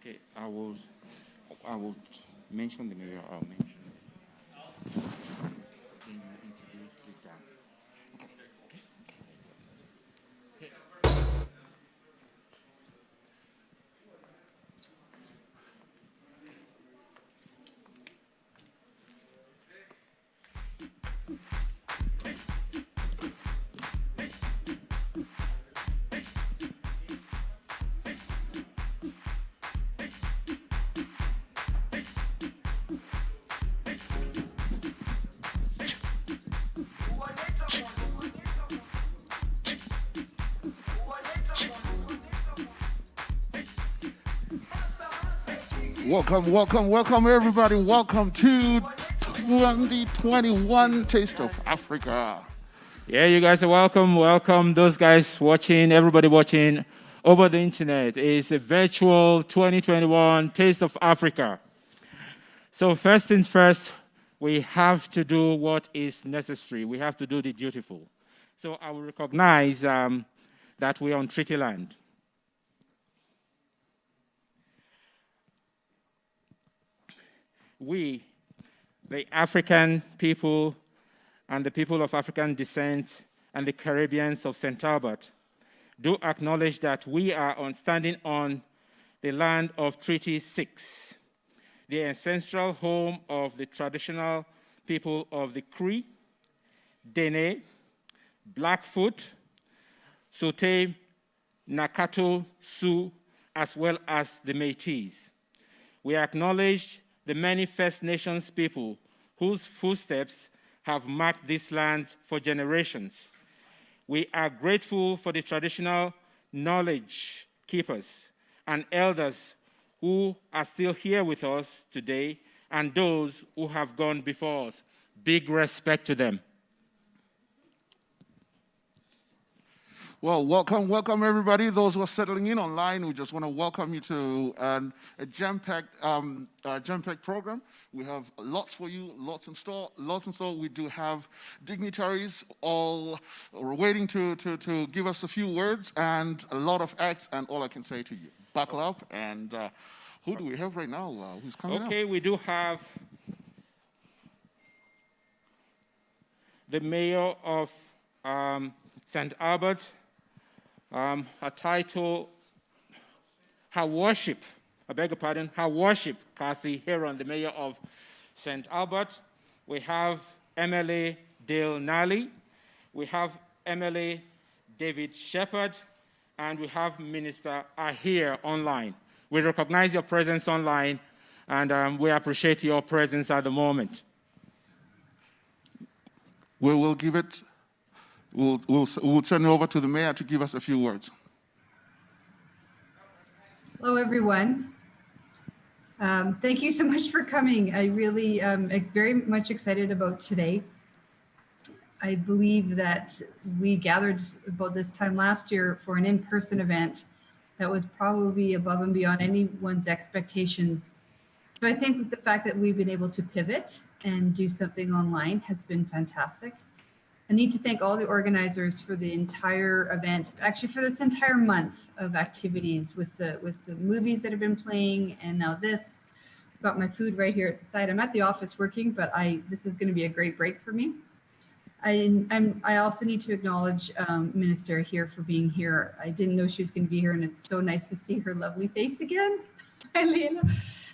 Okay, I will mention the mayor. I'll mention. Introduce the dance. Welcome, everybody. Welcome to 2021 Taste of Africa. Yeah, you guys are welcome. Welcome those guys watching, everybody watching over the internet. It's a virtual 2021 Taste of Africa. So first things first, we have to do what is necessary. We have to do the dutiful. So I will recognize that we're on treaty land. We, the African people and the people of African descent and the Caribbeans of St. Albert, do acknowledge that we are standing on the land of Treaty 6, the ancestral home of the traditional people of the Cree, Dene, Blackfoot, Sote, Nakato, Sioux, as well as the Métis. We acknowledge the many First Nations people whose footsteps have marked these lands for generations. We are grateful for the traditional knowledge keepers and elders who are still here with us today and those who have gone before us. Big respect to them. Well, welcome everybody. Those who are settling in online, we just want to welcome you to a jam-packed program. We have lots for you, lots in store. We do have dignitaries all waiting to give us a few words and a lot of acts. And all I can say to you, buckle up. And who do we have right now? Who's coming up? Okay, we do have the mayor of St. Albert. Her title, Her Worship, Kathy Heron, the mayor of St. Albert. We have MLA Dale Nally. We have MLA David Shepherd. And we have Minister Ahir online. We recognize your presence online, and we appreciate your presence at the moment. We will give it. We'll turn it over to the mayor to give us a few words. Hello, everyone. Thank you so much for coming. I really am very much excited about today. I believe that we gathered about this time last year for an in-person event that was probably above and beyond anyone's expectations. So I think the fact that we've been able to pivot and do something online has been fantastic. I need to thank all the organizers for the entire event, actually for this entire month of activities with the movies that have been playing, and now this. I've got my food right here at the side. I'm at the office working, but this is going to be a great break for me. I also need to acknowledge Minister here for being here. I didn't know she was going to be here, and it's so nice to see her lovely face again. Hi, Leila.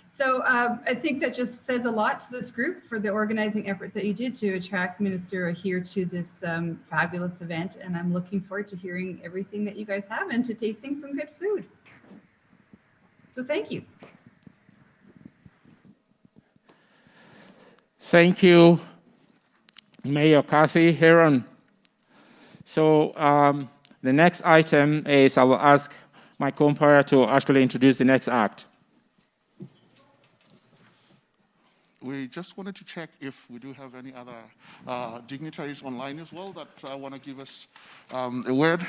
So I think that just says a lot to this group for the organizing efforts that you did to attract Minister here to this fabulous event. And I'm looking forward to hearing everything that you guys have and to tasting some good food. So thank you. Thank you, Mayor Kathy Heron. So the next item is I will ask my co-umpire to actually introduce the next act. We just wanted to check if we do have any other dignitaries online as well that want to give us a word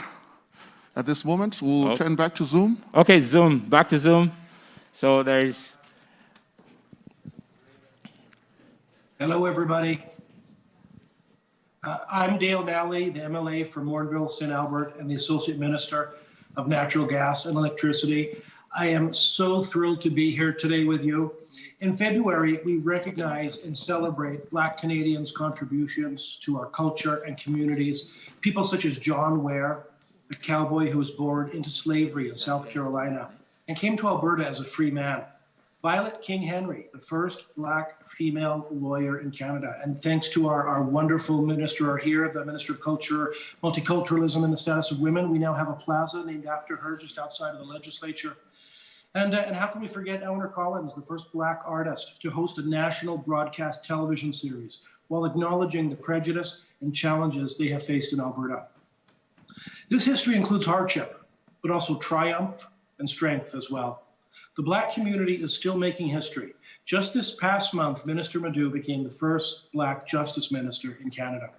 at this moment. We'll turn back to Zoom. Okay, Zoom, back to Zoom. So there's... Hello, everybody. I'm Dale Nally, the MLA for Mornville, St. Albert, and the Associate Minister of Natural Gas and Electricity. I am so thrilled to be here today with you. In February, we recognize and celebrate Black Canadians' contributions to our culture and communities. People such as John Ware, a cowboy who was born into slavery in South Carolina and came to Alberta as a free man. Violet King Henry, the first Black female lawyer in Canada. And thanks to our wonderful minister here, the Minister of Culture, Multiculturalism and the Status of Women, we now have a plaza named after her just outside of the legislature. And how can we forget Eleanor Collins, the first Black artist to host a national broadcast television series while acknowledging the prejudice and challenges they have faced in Alberta. This history includes hardship, but also triumph and strength as well. The Black community is still making history. Just this past month, Minister Madu became the first Black Justice Minister in Canada.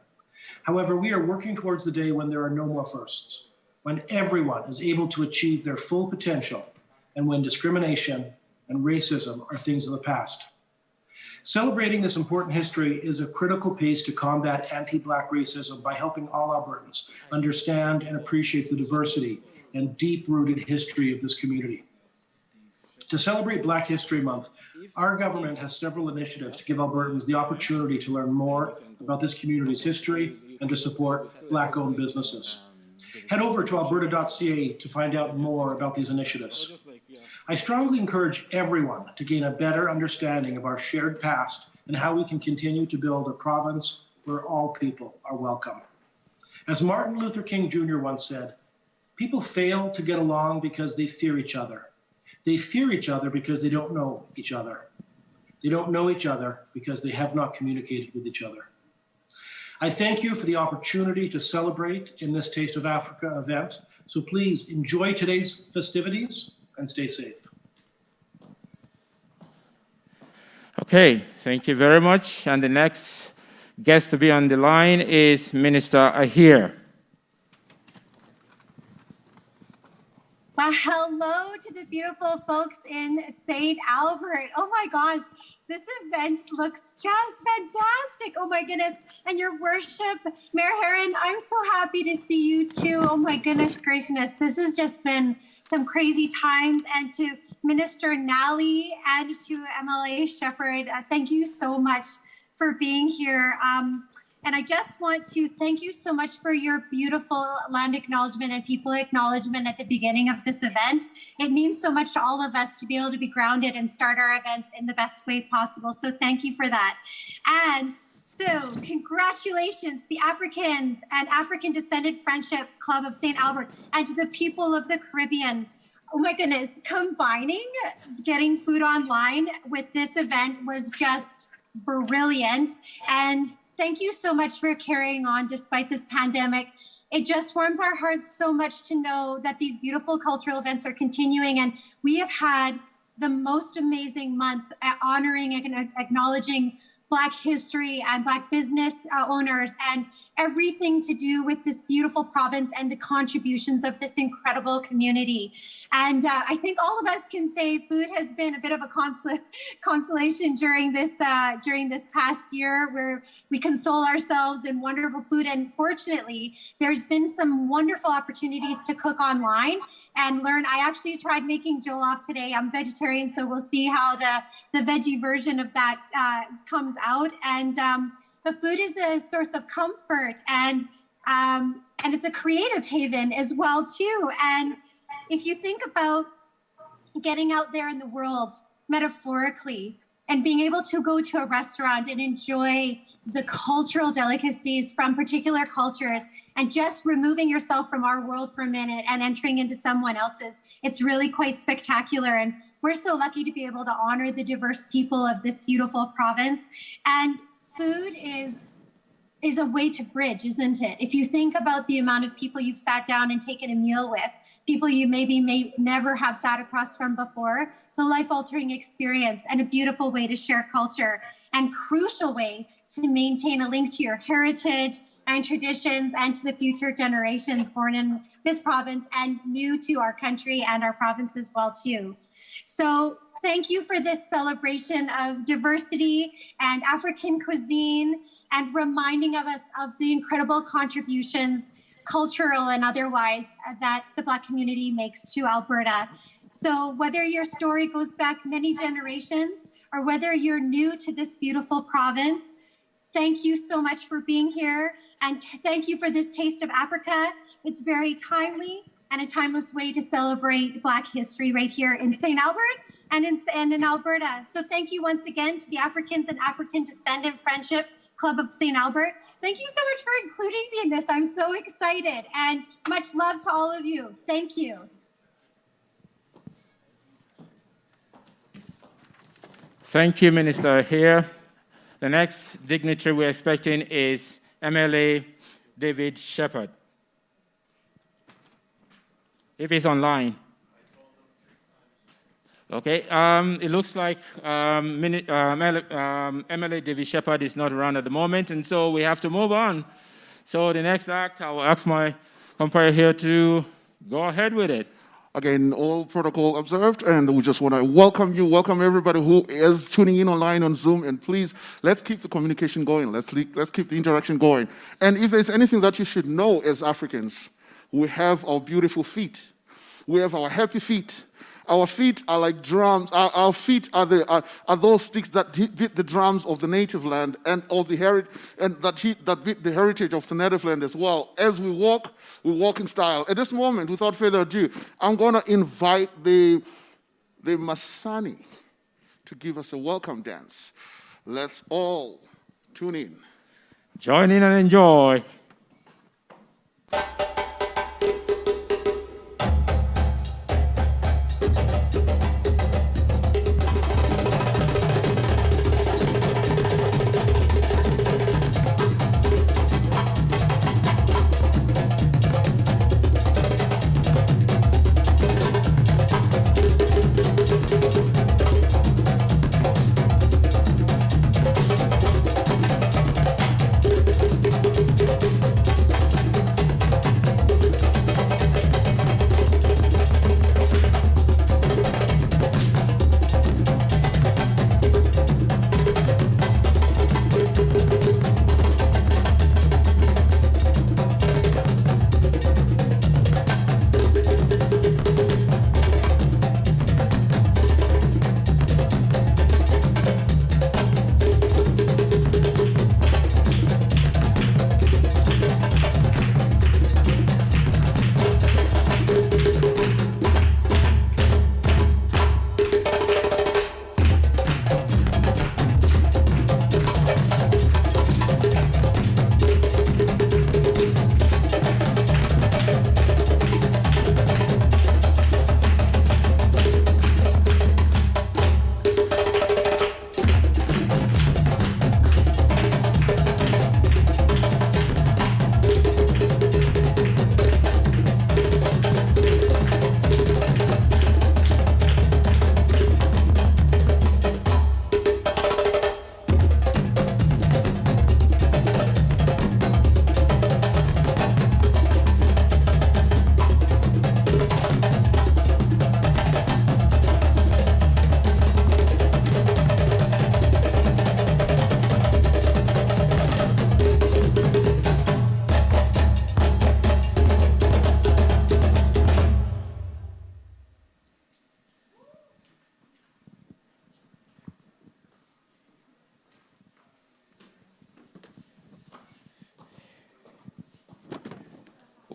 However, we are working towards the day when there are no more firsts, when everyone is able to achieve their full potential, and when discrimination and racism are things of the past. Celebrating this important history is a critical piece to combat anti-Black racism by helping all Albertans understand and appreciate the diversity and deep-rooted history of this community. To celebrate Black History Month, our government has several initiatives to give Albertans the opportunity to learn more about this community's history and to support Black-owned businesses. Head over to alberta.ca to find out more about these initiatives. I strongly encourage everyone to gain a better understanding of our shared past and how we can continue to build a province where all people are welcome. As Martin Luther King Jr. once said, people fail to get along because they fear each other. They fear each other because they don't know each other. They don't know each other because they have not communicated with each other. I thank you for the opportunity to celebrate in this Taste of Africa event. So please enjoy today's festivities and stay safe. Okay, thank you very much. And the next guest to be on the line is Minister Ahir. Well, hello to the beautiful folks in St. Albert. Oh my gosh, this event looks just fantastic. Oh my goodness. And your worship, Mayor Heron, I'm so happy to see you too. Oh my goodness graciousness. This has just been some crazy times. And to Minister Nally and to MLA Shepherd, thank you so much for being here. And I just want to thank you so much for your beautiful land acknowledgement and people acknowledgement at the beginning of this event. It means so much to all of us to be able to be grounded and start our events in the best way possible. So thank you for that. And so congratulations to the Africans and African Descendant Friendship Club of St. Albert and to the people of the Caribbean. Oh my goodness, combining getting food online with this event was just brilliant. And thank you so much for carrying on despite this pandemic. It just warms our hearts so much to know that these beautiful cultural events are continuing. And we have had the most amazing month at honoring and acknowledging Black history and Black business owners and everything to do with this beautiful province and the contributions of this incredible community. And I think all of us can say food has been a bit of a consolation during this past year, where we console ourselves in wonderful food. And fortunately, there's been some wonderful opportunities to cook online and learn. I actually tried making jollof today. I'm vegetarian, so we'll see how the veggie version of that comes out. And the food is a source of comfort, and it's a creative haven as well too. And if you think about getting out there in the world metaphorically and being able to go to a restaurant and enjoy the cultural delicacies from particular cultures and just removing yourself from our world for a minute and entering into someone else's, it's really quite spectacular. And we're so lucky to be able to honor the diverse people of this beautiful province. And food is a way to bridge, isn't it? If you think about the amount of people you've sat down and taken a meal with, people you may never have sat across from before, it's a life-altering experience and a beautiful way to share culture and crucial way to maintain a link to your heritage and traditions and to the future generations born in this province and new to our country and our province as well too. So thank you for this celebration of diversity and African cuisine and reminding of us of the incredible contributions, cultural and otherwise, that the Black community makes to Alberta. So whether your story goes back many generations or whether you're new to this beautiful province, thank you so much for being here. And thank you for this Taste of Africa. It's very timely and a timeless way to celebrate Black history right here in St. Albert and in Alberta. So thank you once again to the Africans and African Descendant Friendship Club of St. Albert. Thank you so much for including me in this. I'm so excited, and much love to all of you. Thank you. Thank you, Minister. Here, the next dignitary we're expecting is MLA David Shepherd. If he's online. Okay, it looks like MLA David Shepherd is not around at the moment, and so we have to move on. So the next act, I will ask my compere here to go ahead with it. Again, all protocol observed, and we just want to welcome you, welcome everybody who is tuning in online on Zoom, and please, let's keep the communication going. Let's keep the interaction going. And if there's anything that you should know as Africans, we have our beautiful feet. We have our happy feet. Our feet are like drums. Our feet are those sticks that beat the drums of the native land and of the that beat the heritage of the native land as well. As we walk in style. At this moment, without further ado, I'm going to invite the Masani to give us a welcome dance. Let's all tune in. Join in and enjoy.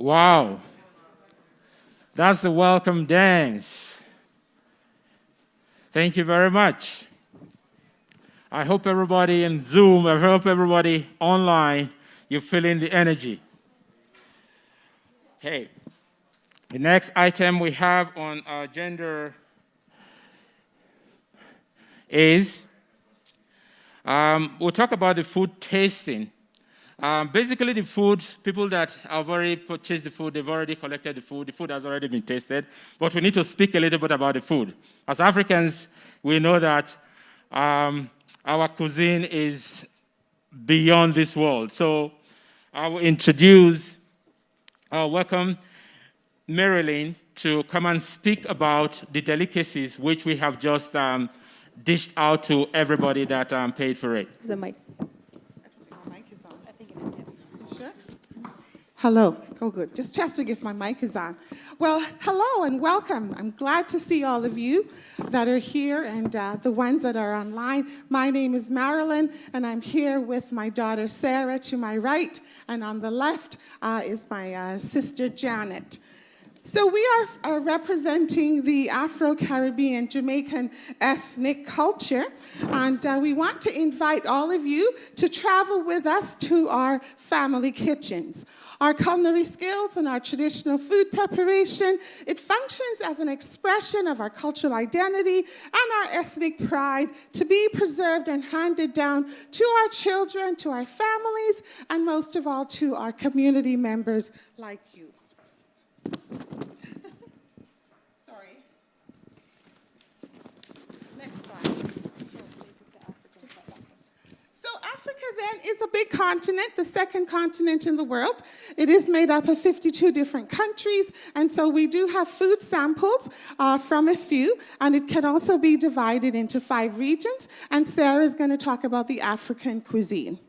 Wow. That's the welcome dance. Thank you very much. I hope everybody in Zoom, I hope everybody online, you're feeling the energy. Okay. The next item we have on our agenda is we'll talk about the food tasting. Basically, the food, people that have already purchased the food, they've already collected the food has already been tasted, but we need to speak a little bit about the food. As Africans, we know that our cuisine is beyond this world. So I will welcome Marilyn to come and speak about the delicacies which we have just dished out to everybody that paid for it. The mic. Hello. Oh, good. Just testing if my mic is on. Well, hello and welcome. I'm glad to see all of you that are here and the ones that are online. My name is Marilyn, and I'm here with my daughter Sarah to my right, and on the left is my sister Janet. So we are representing the Afro-Caribbean Jamaican ethnic culture, and we want to invite all of you to travel with us to our family kitchens. Our culinary skills and our traditional food preparation, it functions as an expression of our cultural identity and our ethnic pride to be preserved and handed down to our children, to our families, and most of all to our community members like you. Sorry. Next slide. So Africa then is a big continent, the second continent in the world. It is made up of 52 different countries, and so we do have food samples from a few, and it can also be divided into 5 regions, and Sarah is going to talk about the African cuisine.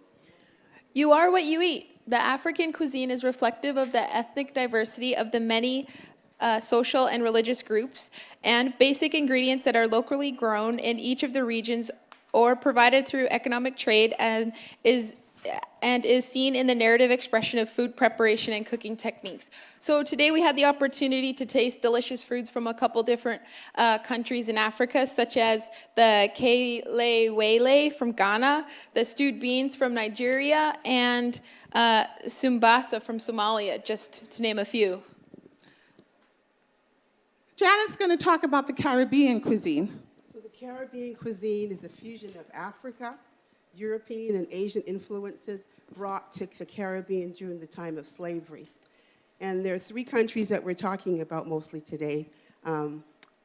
You are what you eat. The African cuisine is reflective of the ethnic diversity of the many social and religious groups, and basic ingredients that are locally grown in each of the regions or provided through economic trade and is seen in the narrative expression of food preparation and cooking techniques. So today we had the opportunity to taste delicious foods from a couple different countries in Africa, such as the kelewele from Ghana, the stewed beans from Nigeria, and sumbasa from Somalia, just to name a few. Janet's going to talk about the Caribbean cuisine. So the Caribbean cuisine is a fusion of Africa, European, and Asian influences brought to the Caribbean during the time of slavery. And there are 3 countries that we're talking about mostly today.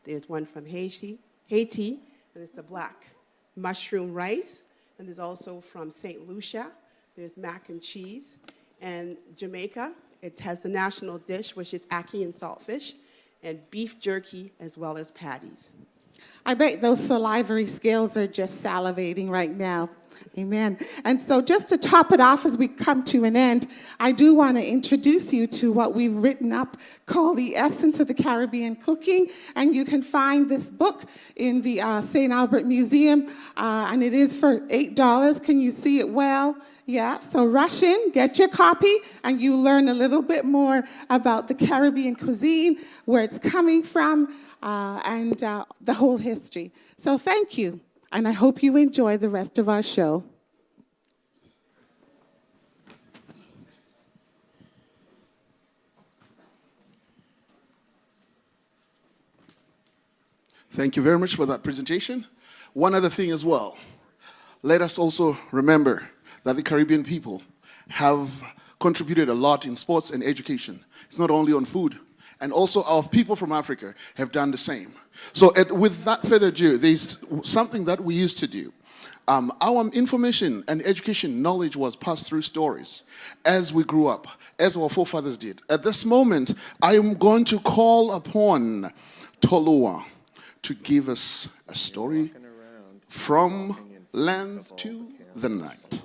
There's one from Haiti, and it's the black mushroom rice. And there's also from St. Lucia, there's mac and cheese. And Jamaica, it has the national dish, which is ackee and saltfish, and beef jerky, as well as patties. I bet those salivary scales are just salivating right now. Amen. And so just to top it off as we come to an end, I do want to introduce you to what we've written up called The Essence of the Caribbean Cooking. And you can find this book in the St. Albert Museum, and it is for $8. Can you see it well? Yeah, so rush in, get your copy, and you learn a little bit more about the Caribbean cuisine, where it's coming from, and the whole history. So thank you, and I hope you enjoy the rest of our show. Thank you very much for that presentation. One other thing as well. Let us also remember that the Caribbean people have contributed a lot in sports and education. It's not only on food. And also our people from Africa have done the same. So with that further ado, there's something that we used to do. Our information and education knowledge was passed through stories as we grew up, as our forefathers did. At this moment, I am going to call upon Tolua to give us a story from lands to the night.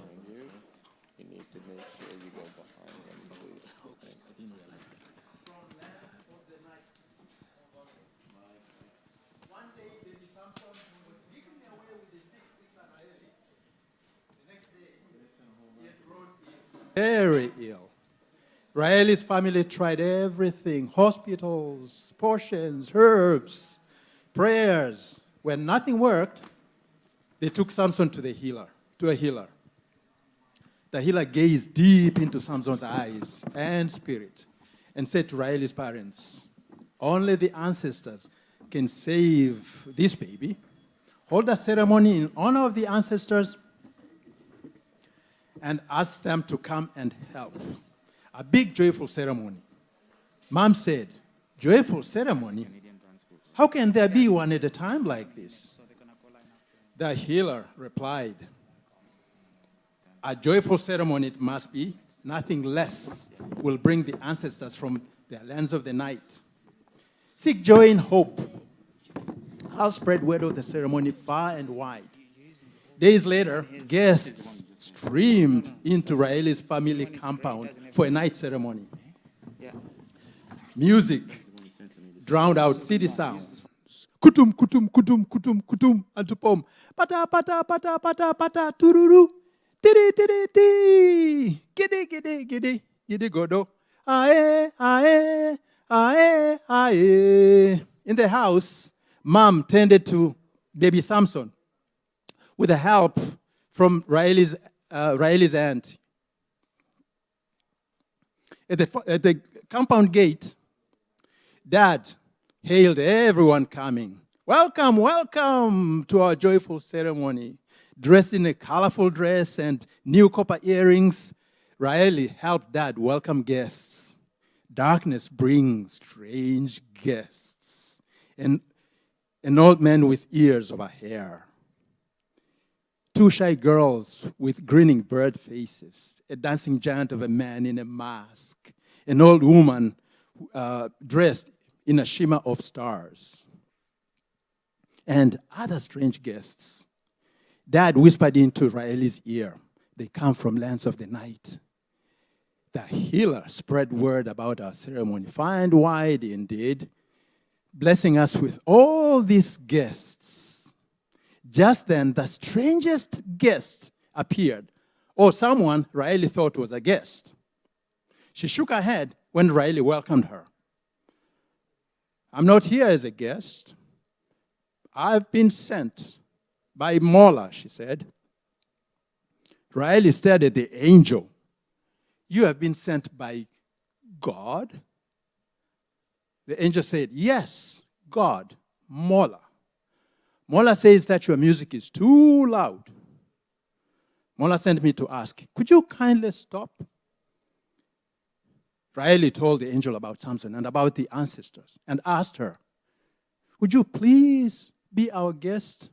Very ill. Raeli's family tried everything, hospitals, potions, herbs, prayers. When nothing worked, they took Samson to a healer. The healer gazed deep into Samson's eyes and spirit and said to Raeli's parents, only the ancestors can save this baby. Hold a ceremony in honor of the ancestors and ask them to come and help. A big joyful ceremony. Mom said, joyful ceremony? How can there be one at a time like this? The healer replied, a joyful ceremony it must be. Nothing less will bring the ancestors from their lands of the night. Seek joy in hope. I'll spread word of the ceremony far and wide. Days later, guests streamed into Riley's family compound for a night ceremony. Music drowned out city sounds. Kutum, kutum, kutum, kutum, kutum, antupom. Pata, pata, pata, pata, pata, tururu. Tiri, tiri, ti. Giddy, giddy, giddy, giddy, godo. Ae, ae, ae, ae. In the house, Mom tended to baby Samson with the help from Riley's aunt. At the compound gate, Dad hailed everyone coming. Welcome, welcome to our joyful ceremony. Dressed in a colorful dress and new copper earrings, Riley helped Dad welcome guests. Darkness brings strange guests. And an old man with ears of a hair. Two shy girls with grinning bird faces. A dancing giant of a man in a mask. An old woman dressed in a shimmer of stars. And other strange guests. Dad whispered into Riley's ear, they come from lands of the night. The healer spread word about our ceremony, far and wide indeed, blessing us with all these guests. Just then, the strangest guest appeared, or someone Riley thought was a guest. She shook her head when Riley welcomed her. I'm not here as a guest. I've been sent by Mola, she said. Riley stared at the angel. You have been sent by God? The angel said, yes, God, Mola. Mola says that your music is too loud. Mola sent me to ask, could you kindly stop? Riley told the angel about Samson and about the ancestors and asked her, would you please be our guest?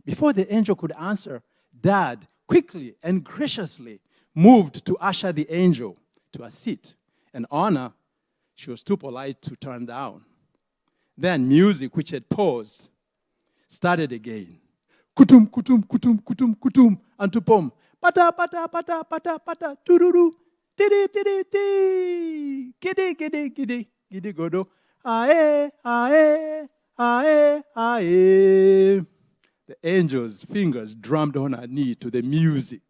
Before the angel could answer, Dad quickly and graciously moved to usher the angel to a seat, an honor she was too polite to turn down. Then music, which had paused, started again. Kutum, kutum, kutum, kutum, kutum, antupom. Pata, pata, pata, pata, pata, tururu. Tiri, tiri, ti. Giddy, giddy, giddy, giddy, godo. Ae, ae, ae, ae. The angel's fingers drummed on her knee to the music.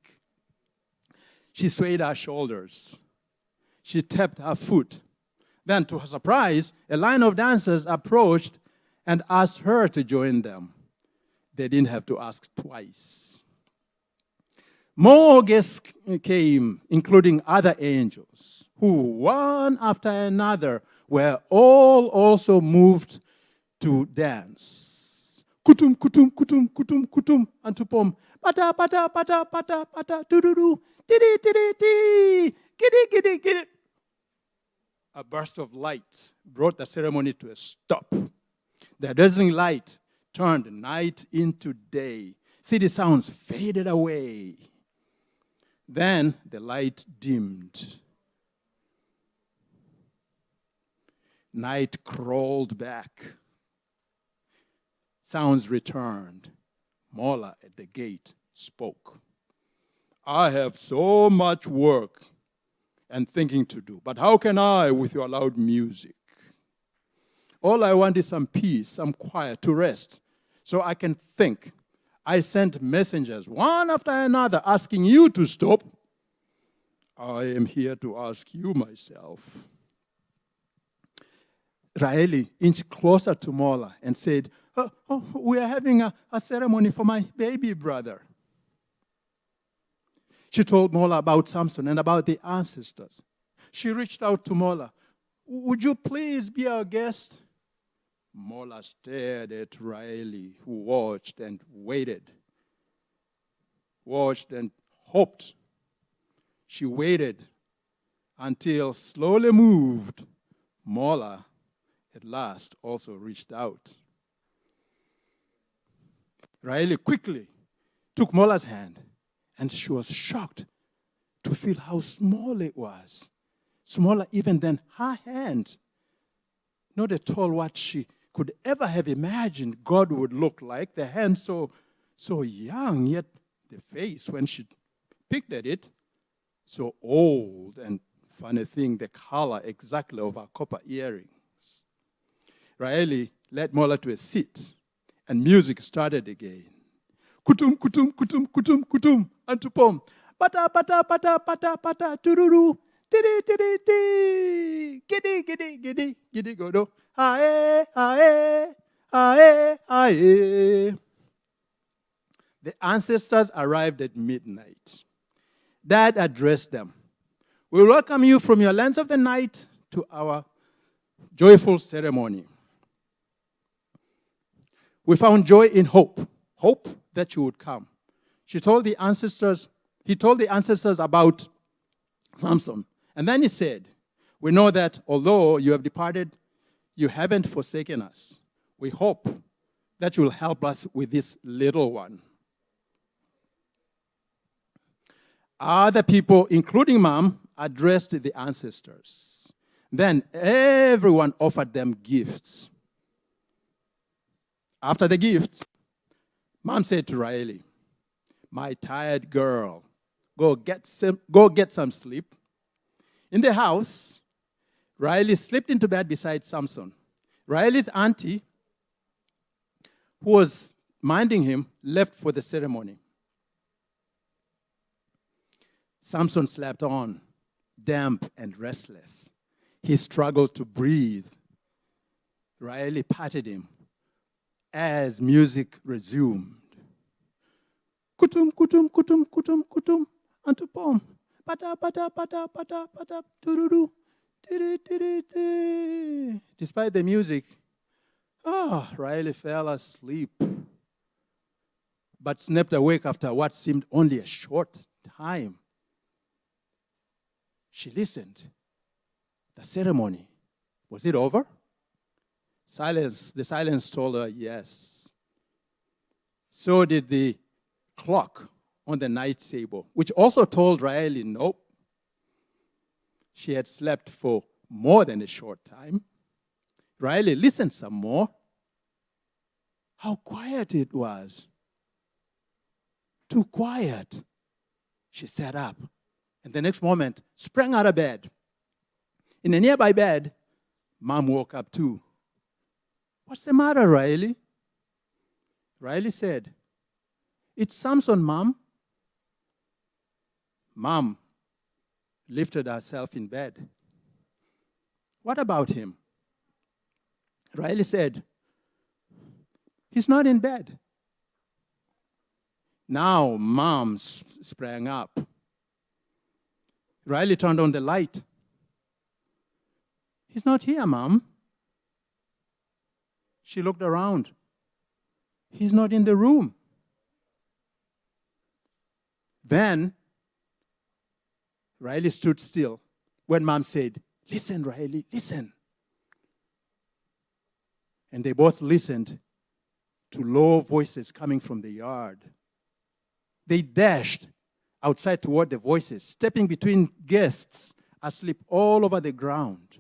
She swayed her shoulders. She tapped her foot. Then, to her surprise, a line of dancers approached and asked her to join them. They didn't have to ask twice. More guests came, including other angels, who, one after another, were all also moved to dance. Kutum, kutum, kutum, kutum, kutum, antupom. Pata, pata, pata, pata, pata, tururu. Tiri, tiri, ti. Giddy, giddy, giddy. A burst of light brought the ceremony to a stop. The dazzling light turned night into day. City sounds faded away. Then the light dimmed. Night crawled back. Sounds returned. Mola at the gate spoke. I have so much work and thinking to do, but how can I with your loud music? All I want is some peace, some quiet to rest, so I can think. I sent messengers, one after another, asking you to stop. I am here to ask you myself. Riley inched closer to Mola and said, we are having a ceremony for my baby brother. She told Mola about Samson and about the ancestors. She reached out to Mola. Would you please be our guest? Mola stared at Riley, who watched and waited. Watched and hoped. She waited until, slowly moved, Mola at last also reached out. Riley quickly took Mola's hand, and she was shocked to feel how small it was. Smaller even than her hand. Not at all what she could ever have imagined God would look like. The hand so young, yet the face, when she picked at it. So old and funny thing, the color exactly of our copper earrings. Raeli led Mola to a seat, and music started again. Kutum, kutum, kutum, kutum, kutum, and to pom. Pata, pata, pata, pata, pata, tururu. Tiri, tiri, tiri. Giddy, giddy, giddy, giddy, godo. Ae, ae, ae, ae. The ancestors arrived at midnight. Dad addressed them. We welcome you from your lands of the night to our joyful ceremony. We found joy in hope, hope that you would come. He told the ancestors about Samson. And then he said, we know that although you have departed, you haven't forsaken us. We hope that you will help us with this little one. Other people, including Mom, addressed the ancestors. Then everyone offered them gifts. After the gifts, Mom said to Raeli, my tired girl, go get some sleep. In the house, Raeli slipped into bed beside Samson. Raeli's auntie, who was minding him, left for the ceremony. Samson slept on, damp and restless. He struggled to breathe. Raeli patted him as music resumed. Kutum, kutum, kutum, kutum, kutum, antu pom. Pata, pata, pata, pata, pata, tururu. Tiri, tiri, tiri. Despite the music, Raeli fell asleep, but snapped awake after what seemed only a short time. She listened. The ceremony, was it over? Silence. The silence told her yes. So did the clock on the night table, which also told Raeli nope. She had slept for more than a short time. Raeli listened some more. How quiet it was. Too quiet. She sat up, and the next moment sprang out of bed. In a nearby bed, Mom woke up too. What's the matter, Raeli? Raeli said, it's Samson, Mom. Mom lifted herself in bed. What about him? Raeli said, he's not in bed. Now Mom sprang up. Raeli turned on the light. He's not here, Mom. She looked around. He's not in the room. Then Raeli stood still when Mom said, listen, Raeli, listen. And they both listened to low voices coming from the yard. They dashed outside toward the voices, stepping between guests asleep all over the ground.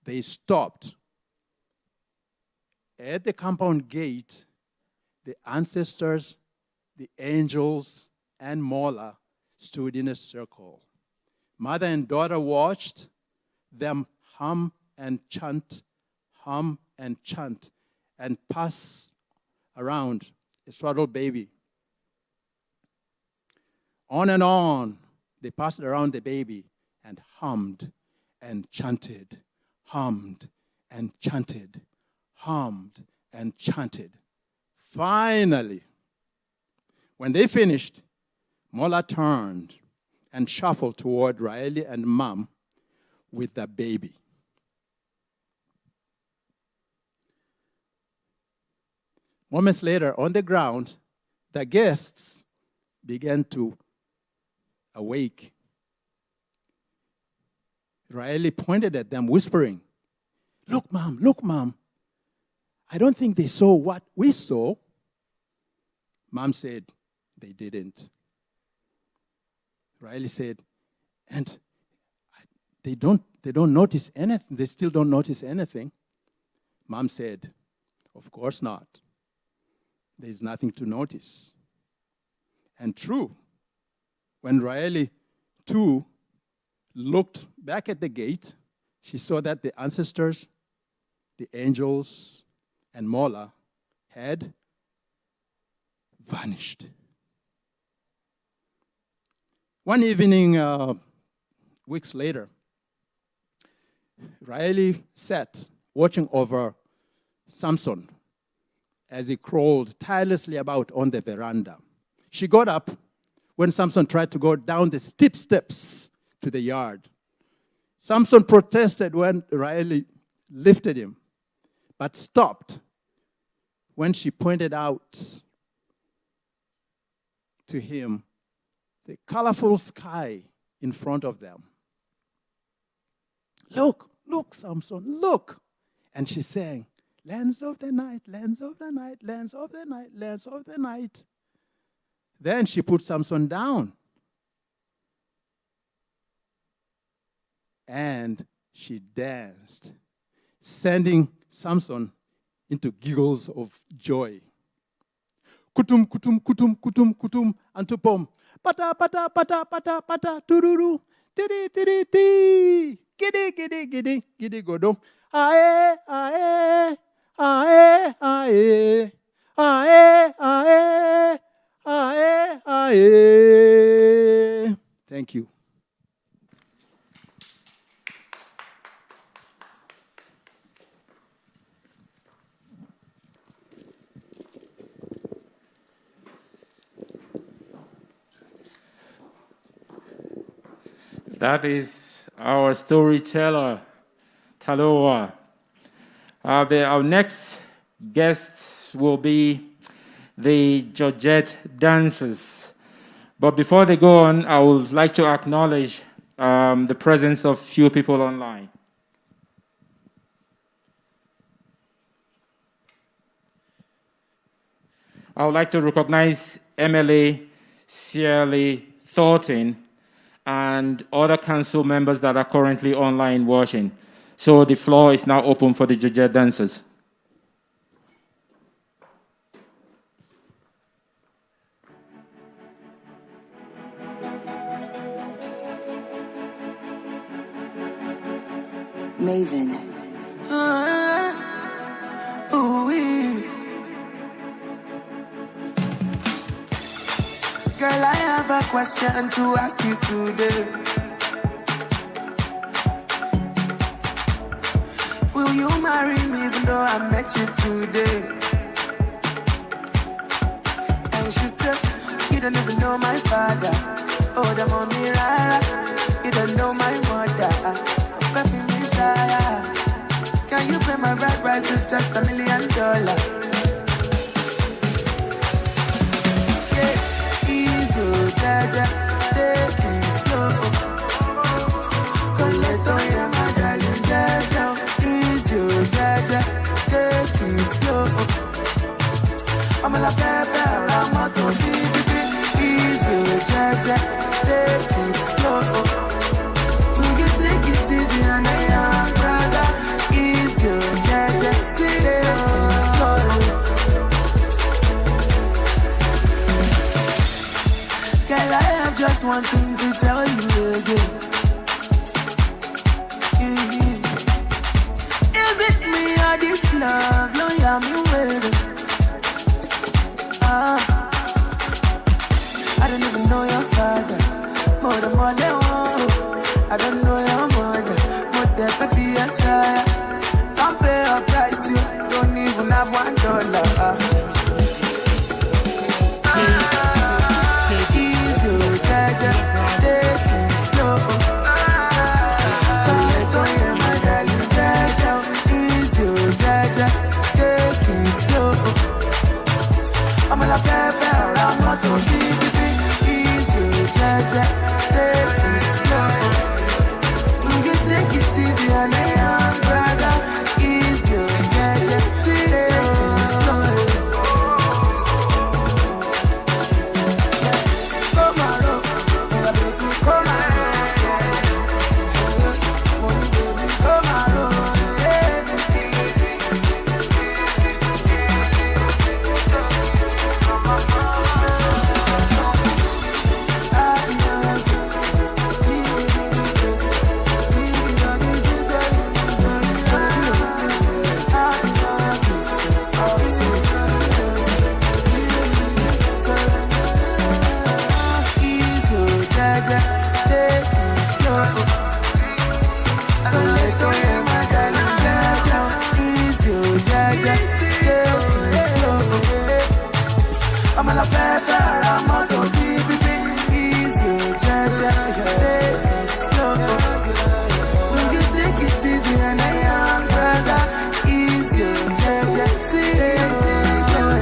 They stopped. At the compound gate, the ancestors, the angels, and Mola stood in a circle. Mother and daughter watched them hum and chant, and pass around a swaddled baby. On and on, they passed around the baby and hummed and chanted, hummed and chanted, hummed and chanted. Finally, when they finished, Mola turned and shuffled toward Raeli and Mom with the baby. Moments later, on the ground, the guests began to awake. Raeli pointed at them, whispering, look, Mom. I don't think they saw what we saw. Mom said, they didn't. Raeli said, and they don't notice anything. They still don't notice anything. Mom said, of course not. There's nothing to notice. And true, When Raeli, too, looked back at the gate, she saw that the ancestors, the angels, and Mola had vanished. One evening, weeks later, Raeli sat watching over Samson as he crawled tirelessly about on the veranda. She got up when Samson tried to go down the steep steps to the yard. Samson protested when Raeli lifted him, but stopped when she pointed out to him the colorful sky in front of them. Look, look, Samson, look. And she sang, lands of the night, lands of the night, lands of the night, lands of the night. Then she put Samson down. And she danced, sending Samson into giggles of joy. Kutum, kutum, kutum, kutum, kutum, antupom. Pata, pata, pata, pata, pata, tururu. Tiri, tiri, ti. Giddy, giddy, giddy, giddy, godo. Ae, ae, ae, ae. Ae, ae, ae, ae. Thank you. That is our storyteller, Taloa. Our next guests will be the Georgette dancers. But before they go on, I would like to acknowledge the presence of few people online. I would like to recognize MLA Shirley Thornton and other council members that are currently online watching. So the floor is now open for the Georgette dancers. Maven. Girl, I have a question to ask you today. Will you marry me even though I met you today? And she said, you don't even know my father. Oh, the mommy, rara. You don't know my mother. Can you pay my rent price? It's just $1 million. Yeah, easy, jaja, take it slow. Coleto, yeah, my darling, jaja. Easy, jaja, take it slow. I'm a la pepe, I'm a to easy, jaja, take it slow. Take it easy and I am brother. Easy, jaja, sit down slowly. Girl, I have just one thing to tell you again. Is it me or this love? No, yeah, me waiting. I don't even know your father. More than one. I don't know your mother, but the baby is higher. Don't pay a price, you don't even have $1. Easy, jaja, take it slow. Coleto, yeah, my darling, jaja. Easy, jaja, take it slow. I'm a la pepe, I'm not to be. Easy, jaja, take it slow. Take it easy and I am brother. Easy, jaja, sit down slowly. take it slow. I'm an affair, I'm out of deep, easy, jaja, take it slow. Will you take it easy and I am brother, easy, jaja, take it slow.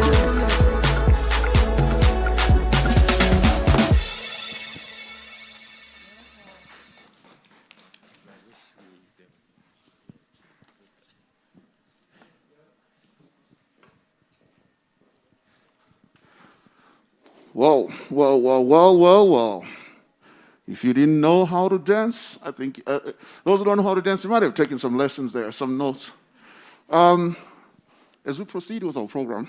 Well. If you didn't know how to dance, I think those who don't know how to dance, you might have taken some lessons there, some notes. As we proceed with our program,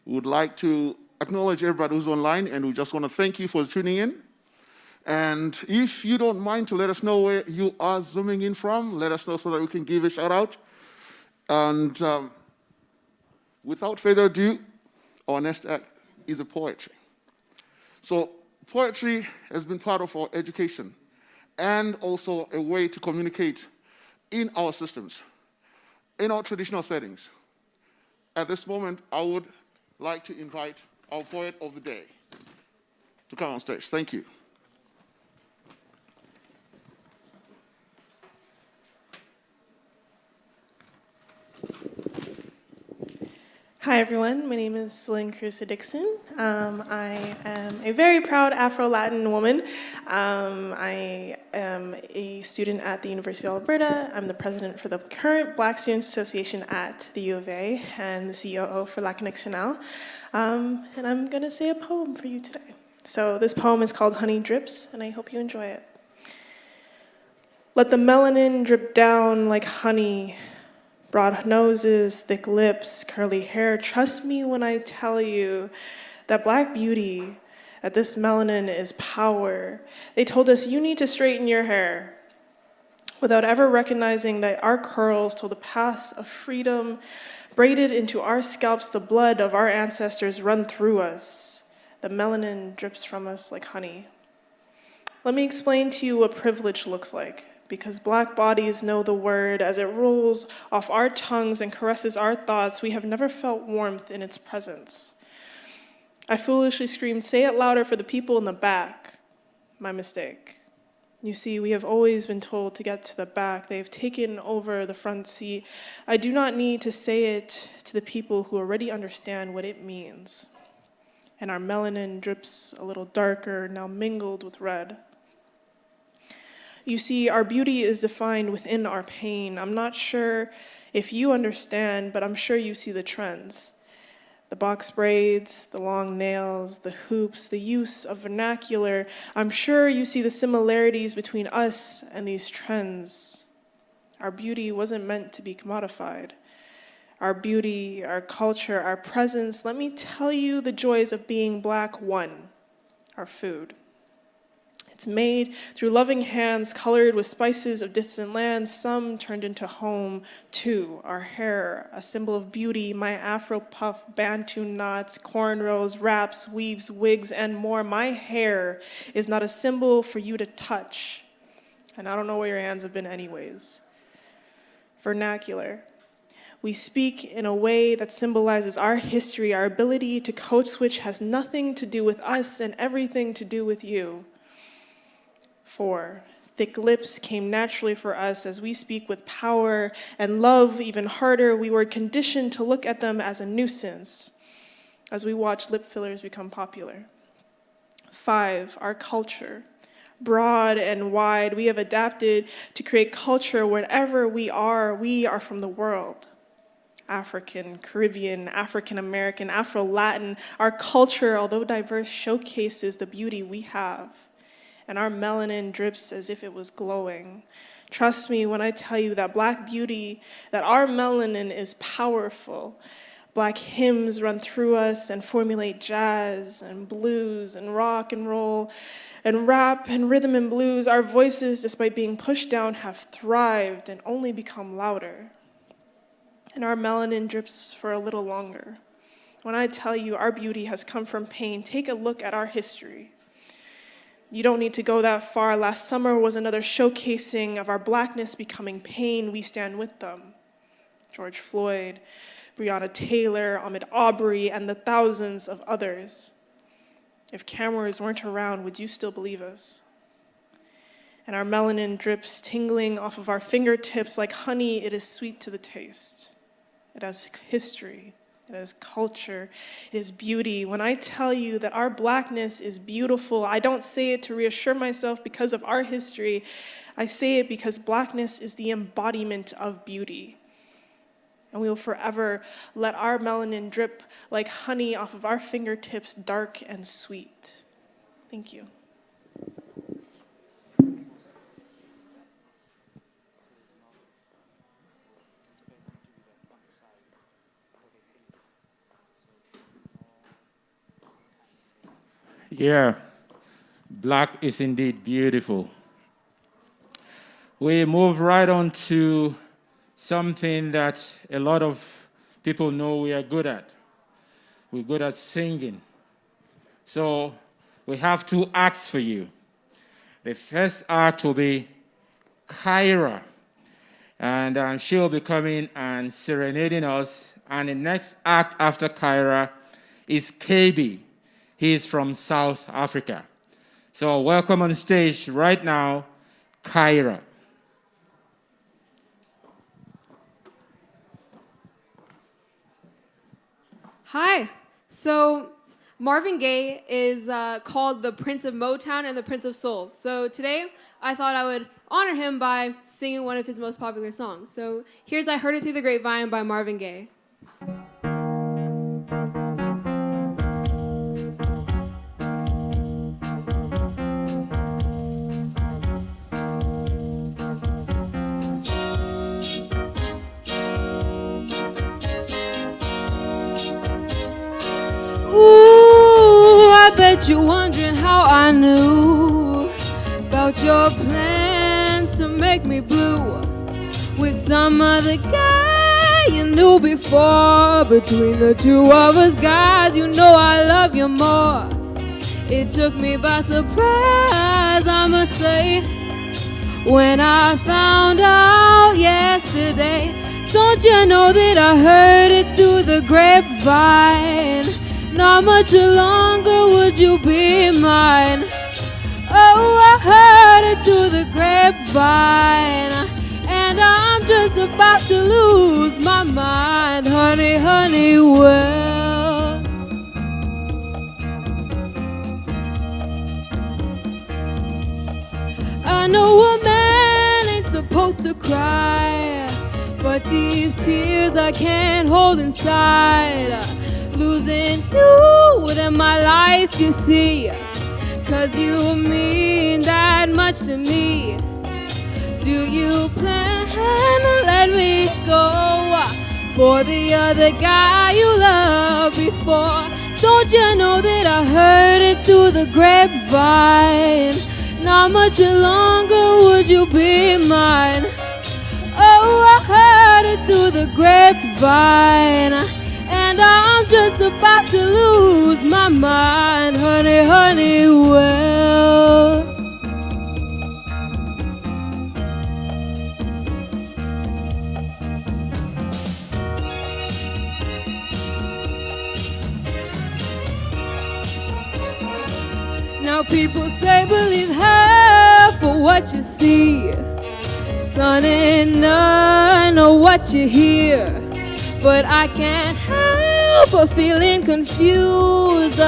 we would like to acknowledge everybody who's online, and we just want to thank you for tuning in. And if you don't mind to let us know where you are zooming in from, let us know so that we can give a shout out. And without further ado, our next act is a poetry. So poetry has been part of our education and also a way to communicate in our systems, in our traditional settings. At this moment, I would like to invite our poet of the day to come on stage. Thank you. Hi everyone, my name is Celine Crusoe-Dixon. I am a very proud Afro-Latin woman. I am a student at the University of Alberta. I'm the president for the current Black Students Association at the U of A and the COO for Latinx Now. And I'm gonna say a poem for you today. So this poem is called Honey Drips, and I hope you enjoy it. Let the melanin drip down like honey. Broad noses, thick lips, curly hair. Trust me when I tell you that Black beauty, that this melanin is power. They told us you need to straighten your hair without ever recognizing that our curls told the paths of freedom, braided into our scalps, the blood of our ancestors run through us. The melanin drips from us like honey. Let me explain to you what privilege looks like. Because Black bodies know the word as it rolls off our tongues and caresses our thoughts, we have never felt warmth in its presence. I foolishly screamed, say it louder for the people in the back. My mistake. You see, we have always been told to get to the back. They have taken over the front seat. I do not need to say it to the people who already understand what it means. And our melanin drips a little darker, now mingled with red. You see, our beauty is defined within our pain. I'm not sure if you understand, but I'm sure you see the trends. The box braids, the long nails, the hoops, the use of vernacular. I'm sure you see the similarities between us and these trends. Our beauty wasn't meant to be commodified. Our beauty, our culture, our presence, let me tell you the joys of being Black. One, our food. It's made through loving hands, colored with spices of distant lands, some turned into home. Two, our hair, a symbol of beauty, my Afro puff, Bantu knots, cornrows, wraps, weaves, wigs, and more. My hair is not a symbol for you to touch. And I don't know where your hands have been anyways. Vernacular. We speak in a way that symbolizes our history. Our ability to code switch has nothing to do with us and everything to do with you. 4, thick lips came naturally for us as we speak with power and love even harder. We were conditioned to look at them as a nuisance as we watch lip fillers become popular. 5, our culture. Broad and wide, we have adapted to create culture wherever we are from the world. African, Caribbean, African American, Afro-Latin, our culture, although diverse, showcases the beauty we have. And our melanin drips as if it was glowing. Trust me when I tell you that Black beauty, that our melanin is powerful. Black hymns run through us and formulate jazz and blues and rock and roll and rap and rhythm and blues. Our voices, despite being pushed down, have thrived and only become louder. And our melanin drips for a little longer. When I tell you our beauty has come from pain, take a look at our history. You don't need to go that far. Last summer was another showcasing of our Blackness becoming pain. We stand with them. George Floyd, Breonna Taylor, Ahmaud Arbery, and the thousands of others. If cameras weren't around, would you still believe us? And our melanin drips tingling off of our fingertips like honey, it is sweet to the taste. It has history, it has culture, it is beauty. When I tell you that our blackness is beautiful, I don't say it to reassure myself because of our history. I say it because blackness is the embodiment of beauty. And we will forever let our melanin drip like honey off of our fingertips, dark and sweet. Thank you. Yeah, black is indeed beautiful. We move right on to something that a lot of people know we are good at. We're good at singing. So we have 2 acts for you. The first act will be Kyra, and she'll be coming and serenading us. And the next act after Kyra is KB. He's from South Africa. So welcome on stage right now, Kyra. Hi. So Marvin Gaye is called the Prince of Motown and the Prince of Soul. So today I thought I would honor him by singing one of his most popular songs. So here's I Heard It Through the Grapevine by Marvin Gaye. Ooh, I bet you're wondering how I knew about your plans to make me blue with some other guy you knew before. Between the 2 of us guys, you know I love you more. It took me by surprise, I must say, when I found out yesterday. Don't you know that I heard it through the grapevine? Not much longer would you be mine. Oh, I heard it through the grapevine, and I'm just about to lose my mind. Honey, honey, well, I know a man ain't supposed to cry, but these tears I can't hold inside. Losing you in my life, you see, 'cause you mean that much to me. Do you plan to let me go for the other guy you loved before? Don't you know that I heard it through the grapevine? Not much longer would you be mine. Oh, I heard it through the grapevine, and I'm just about to lose my mind. Honey, honey, well, now people say believe her for what you see. Sun ain't none of what you hear, but I can't help but feeling confused.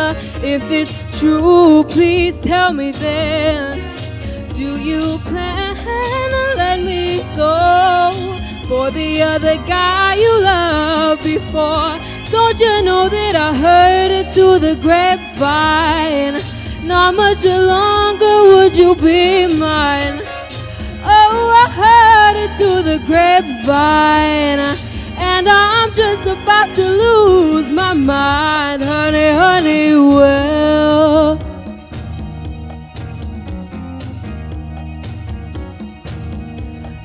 If it's true, please tell me then. Do you plan to let me go for the other guy you loved before? Don't you know that I heard it through the grapevine? Not much longer would you be mine. Oh, I heard it through the grapevine, and I'm just about to lose my mind. Honey, honey, well,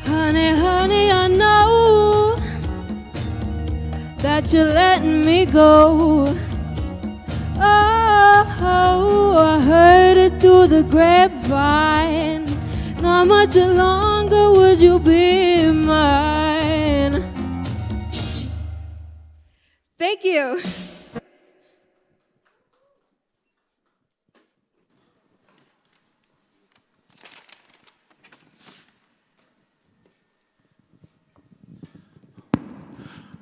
honey, honey, I know that you're letting me go. Oh, I heard it through the grapevine. Not much longer would you be mine. Thank you.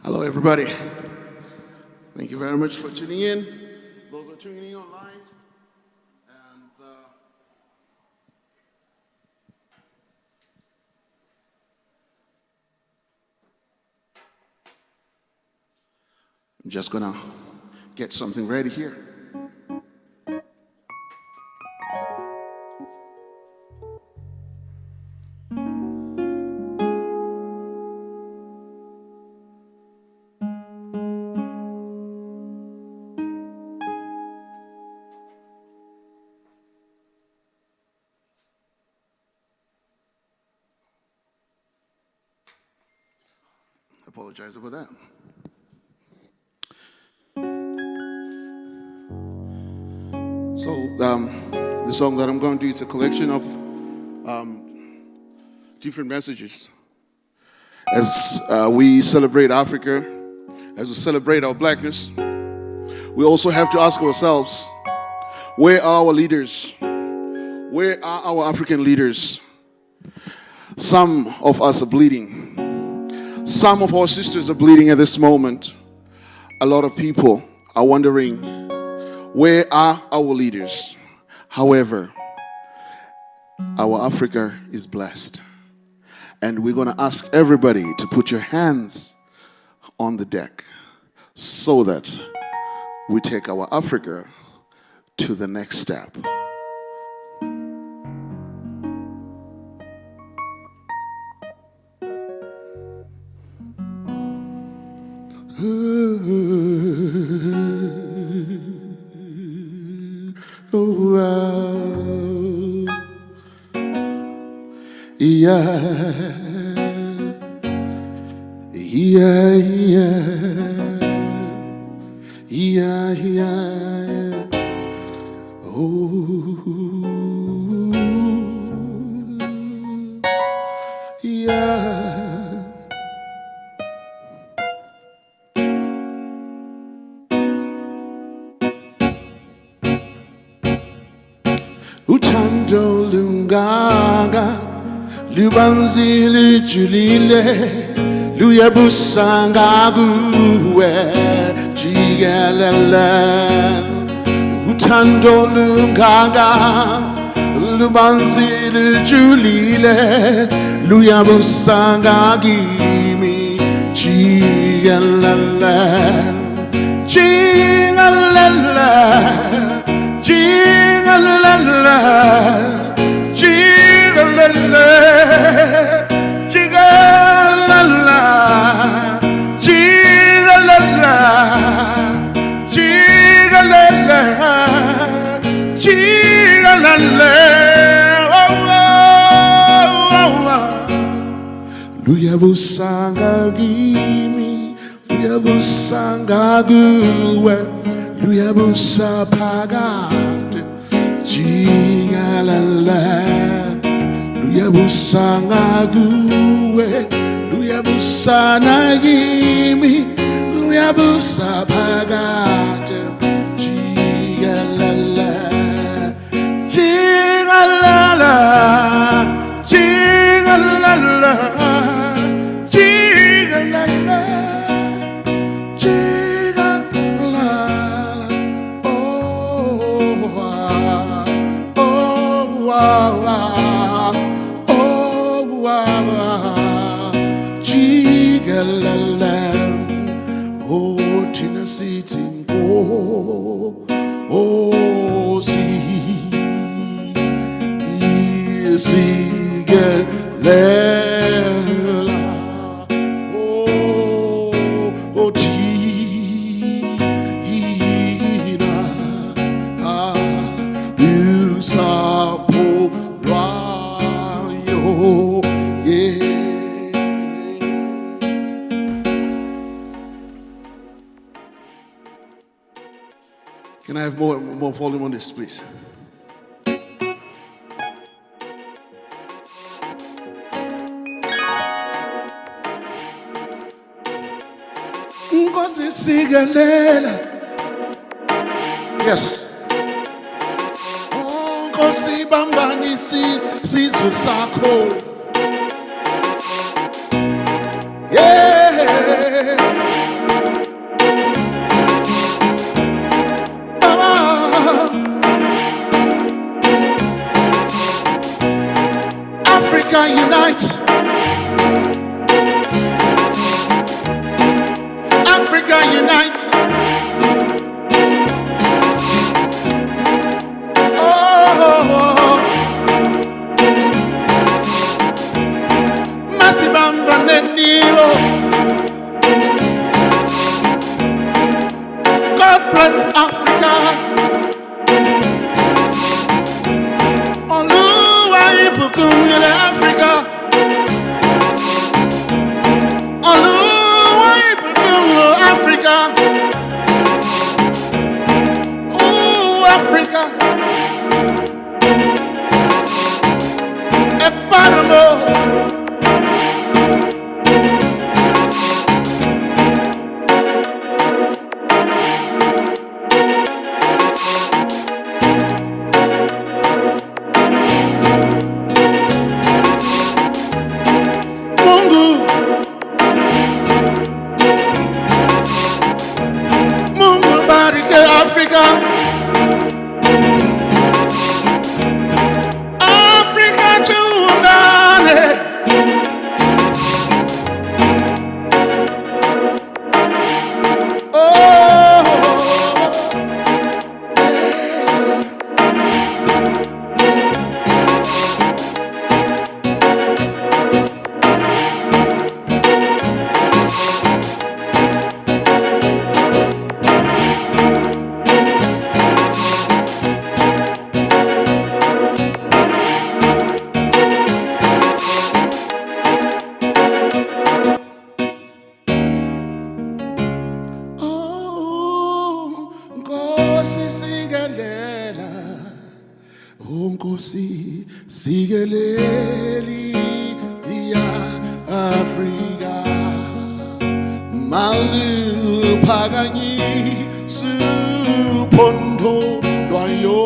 Hello, everybody. Thank you very much for tuning in. Those who are tuning in online. And I'm just going to get something ready here. Apologize about that. So the song that I'm going to do is a collection of different messages. As we celebrate Africa, as we celebrate our blackness, we also have to ask ourselves, where are our leaders? Where are our African leaders? Some of us are bleeding. Some of our sisters are bleeding at this moment. A lot of people are wondering, where are our leaders? However, our Africa is blessed. And we're going to ask everybody to put your hands on the deck so that we take our Africa to the next step. Oh, wow. Yeah, yeah, yeah, yeah, yeah. Oh, yeah. Utando lungaga, lubanzili julile, luyabusanga guwe, jigalala. Utando lungaga, lubanzili julile, luyabusanga gimi, jigalala, jigalala. Jigalala, jigalala, jigalala, jigalala, jigalala, jigalala. Luyabusanga gimi, luyabusanga guwe, luyabusa pagate, jigalala, luyabusa ngaguwe, luyabusa nagimi, luyabusa pagate, jigalala, jigalala, jigalala, jigalala. Can I have more volume on this, please? Ngozi sisigelela. Yes. Nkosi bambanisi sizwe sakho. Yeah. Baba. Africa unite. Africa unite. Oh, Masibamba Nenilo. God bless Africa. Oluwa ibukun ile Africa. Oluwa ibukun lo Africa. Ooh, Africa. Epanamo. Mungu. Mungu bariki Africa. Africa tuungane. Oh, Nkosi sigelela. Oh, Nkosi sigeleli ya Africa. Malu paganyi supondo loyo.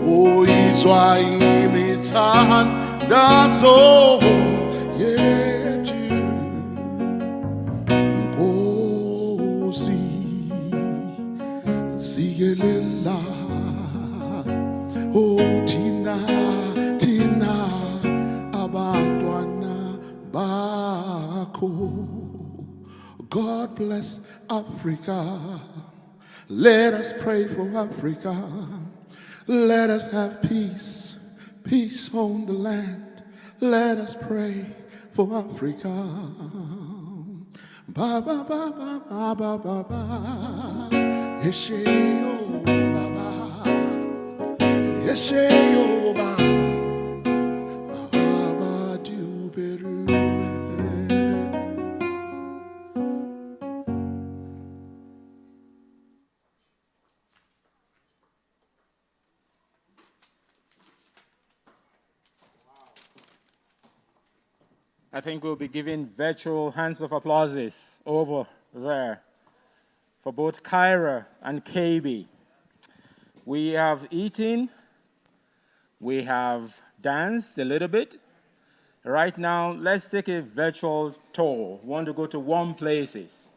O Israel tan dazo yetu. Nkosi sigelela. Oh, Tina, Tina, abantwana bako. God bless Africa. Let us pray for Africa. Let us have peace, peace on the land. Let us pray for Africa. Ba ba ba ba ba ba ba ba. Yeshe oh baba. Yeshe oh baba. Baba do beru. I think we'll be giving virtual hands of applauses over there for both Kyra and KB. We have eaten, we have danced a little bit. Right now, let's take a virtual tour. We want to go to warm places.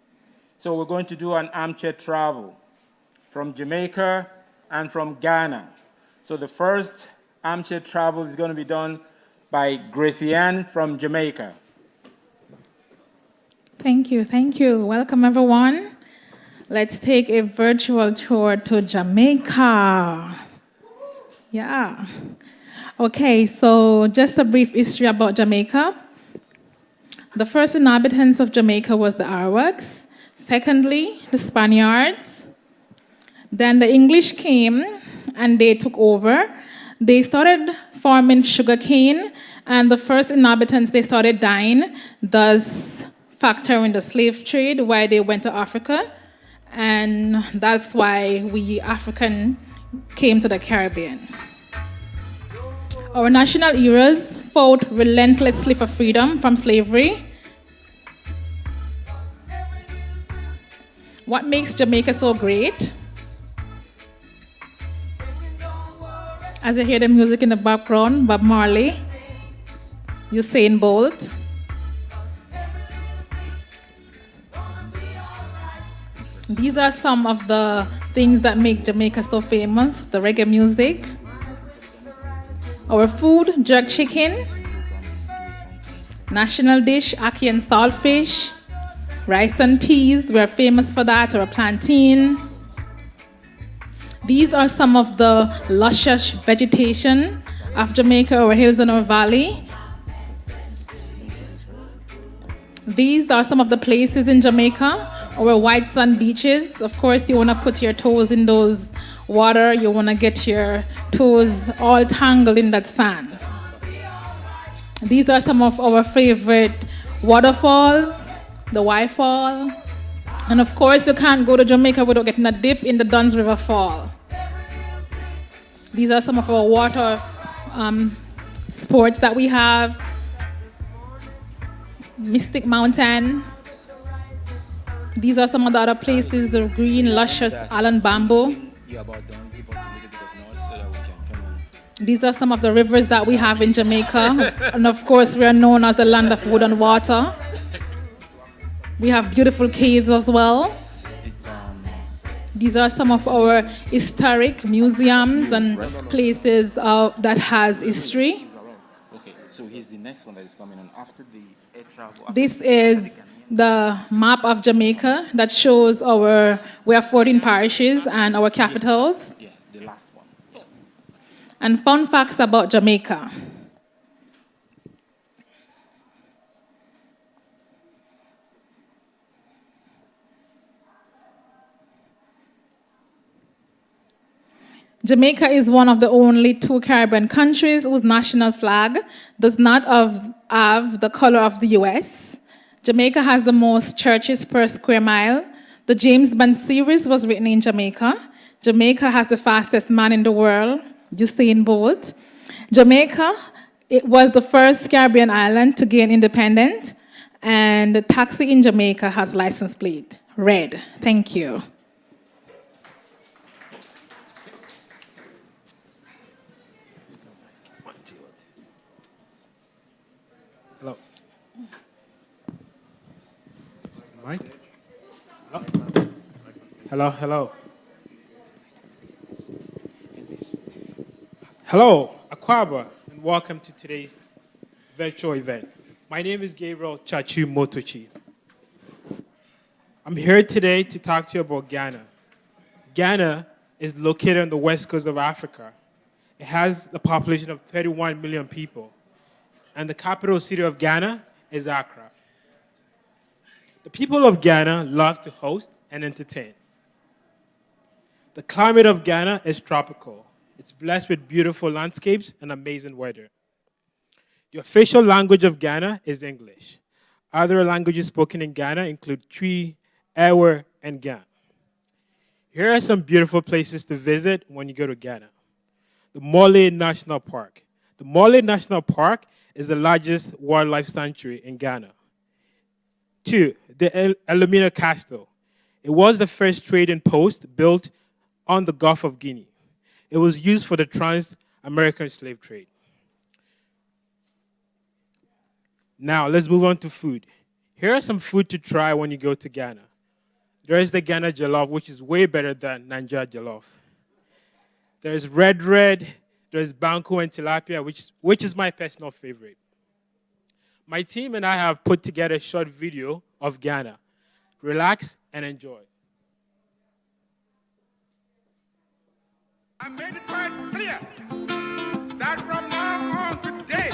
So we're going to do an armchair travel from Jamaica and from Ghana. So the first armchair travel is going to be done by Gracie Ann from Jamaica. Thank you, thank you. Welcome, everyone. Let's take a virtual tour to Jamaica. Yeah. Okay, so just a brief history about Jamaica. The first inhabitants of Jamaica was the Arawaks. Secondly, the Spaniards. Then the English came and they took over. They started farming sugarcane, and the first inhabitants, they started dying, thus factoring the slave trade, why they went to Africa. And that's why we African came to the Caribbean. Our national heroes fought relentlessly for freedom from slavery. What makes Jamaica so great? As you hear the music in the background, Bob Marley, Usain Bolt. These are some of the things that make Jamaica so famous. The reggae music, our food, jerk chicken, national dish, ackee and saltfish, rice and peas, we're famous for that, or plantain. These are some of the luscious vegetation of Jamaica, our hills and our valley. These are some of the places in Jamaica, our white sand beaches. Of course, you want to put your toes in those water. You want to get your toes all tangled in that sand. These are some of our favorite waterfalls, the Y-Fall. And of course, you can't go to Jamaica without getting a dip in the Duns River Fall. These are some of our water sports that we have. Mystic Mountain. These are some of the other places, the green, luscious island bamboo. These are some of the rivers that we have in Jamaica. And of course, we are known as the land of wood and water. We have beautiful caves as well. These are some of our historic museums and places that has history. Okay, so here's the next one that is coming on after the air travel. This is the map of Jamaica that shows we have 14 parishes and our capitals. Yeah, the last one. And fun facts about Jamaica. Jamaica is one of the only 2 Caribbean countries whose national flag does not have the color of the US. Jamaica has the most churches per square mile. The James Bond series was written in Jamaica. Jamaica has the fastest man in the world, Usain Bolt. Jamaica, it was the first Caribbean island to gain independence, and the taxi in Jamaica has license plate, red. Thank you. Hello. Mike? Hello, hello. Hello, Akwaba, and welcome to today's virtual event. My name is Gabriel Chachu Motochi. I'm here today to talk to you about Ghana. Ghana is located on the west coast of Africa. It has a population of 31 million people, and the capital city of Ghana is Accra. The people of Ghana love to host and entertain. The climate of Ghana is tropical. It's blessed with beautiful landscapes and amazing weather. The official language of Ghana is English. Other languages spoken in Ghana include Twi, Ewe, and Ga. Here are some beautiful places to visit when you go to Ghana. The Mole National Park. The Mole National Park is the largest wildlife sanctuary in Ghana. 2, the Elmina Castle. It was the first trading post built on the Gulf of Guinea. It was used for the trans-American slave trade. Now, let's move on to food. Here are some food to try when you go to Ghana. There is the Ghana jollof, which is way better than Nigeria jollof. There's red, there's banku and tilapia, which is my personal favorite. My team and I have put together a short video of Ghana. Relax and enjoy. I made it quite clear that from now on today,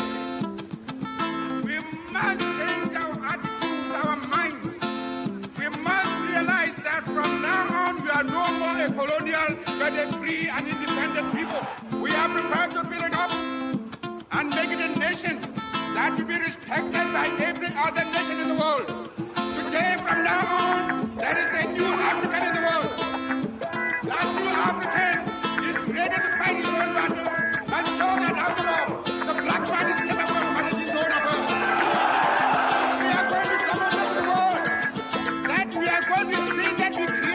we must change our attitudes, our minds. We must realize that from now on, we are no more a colonial, but a free and independent people. We are prepared to build it up and make it a nation that will be respected by every other nation in the world. Today, from now on, there is a new African in the world. That new African is ready to fight his own battle and show that after all, the black man is capable of managing his own affairs. We are going to demonstrate to the world that we are going to see that we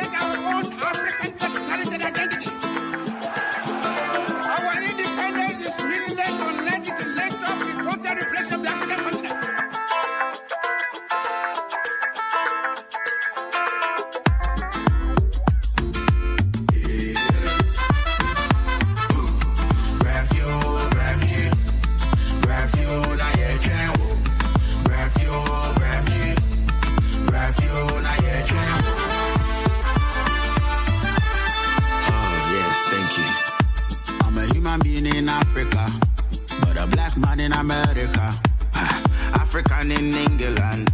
in America, African in England.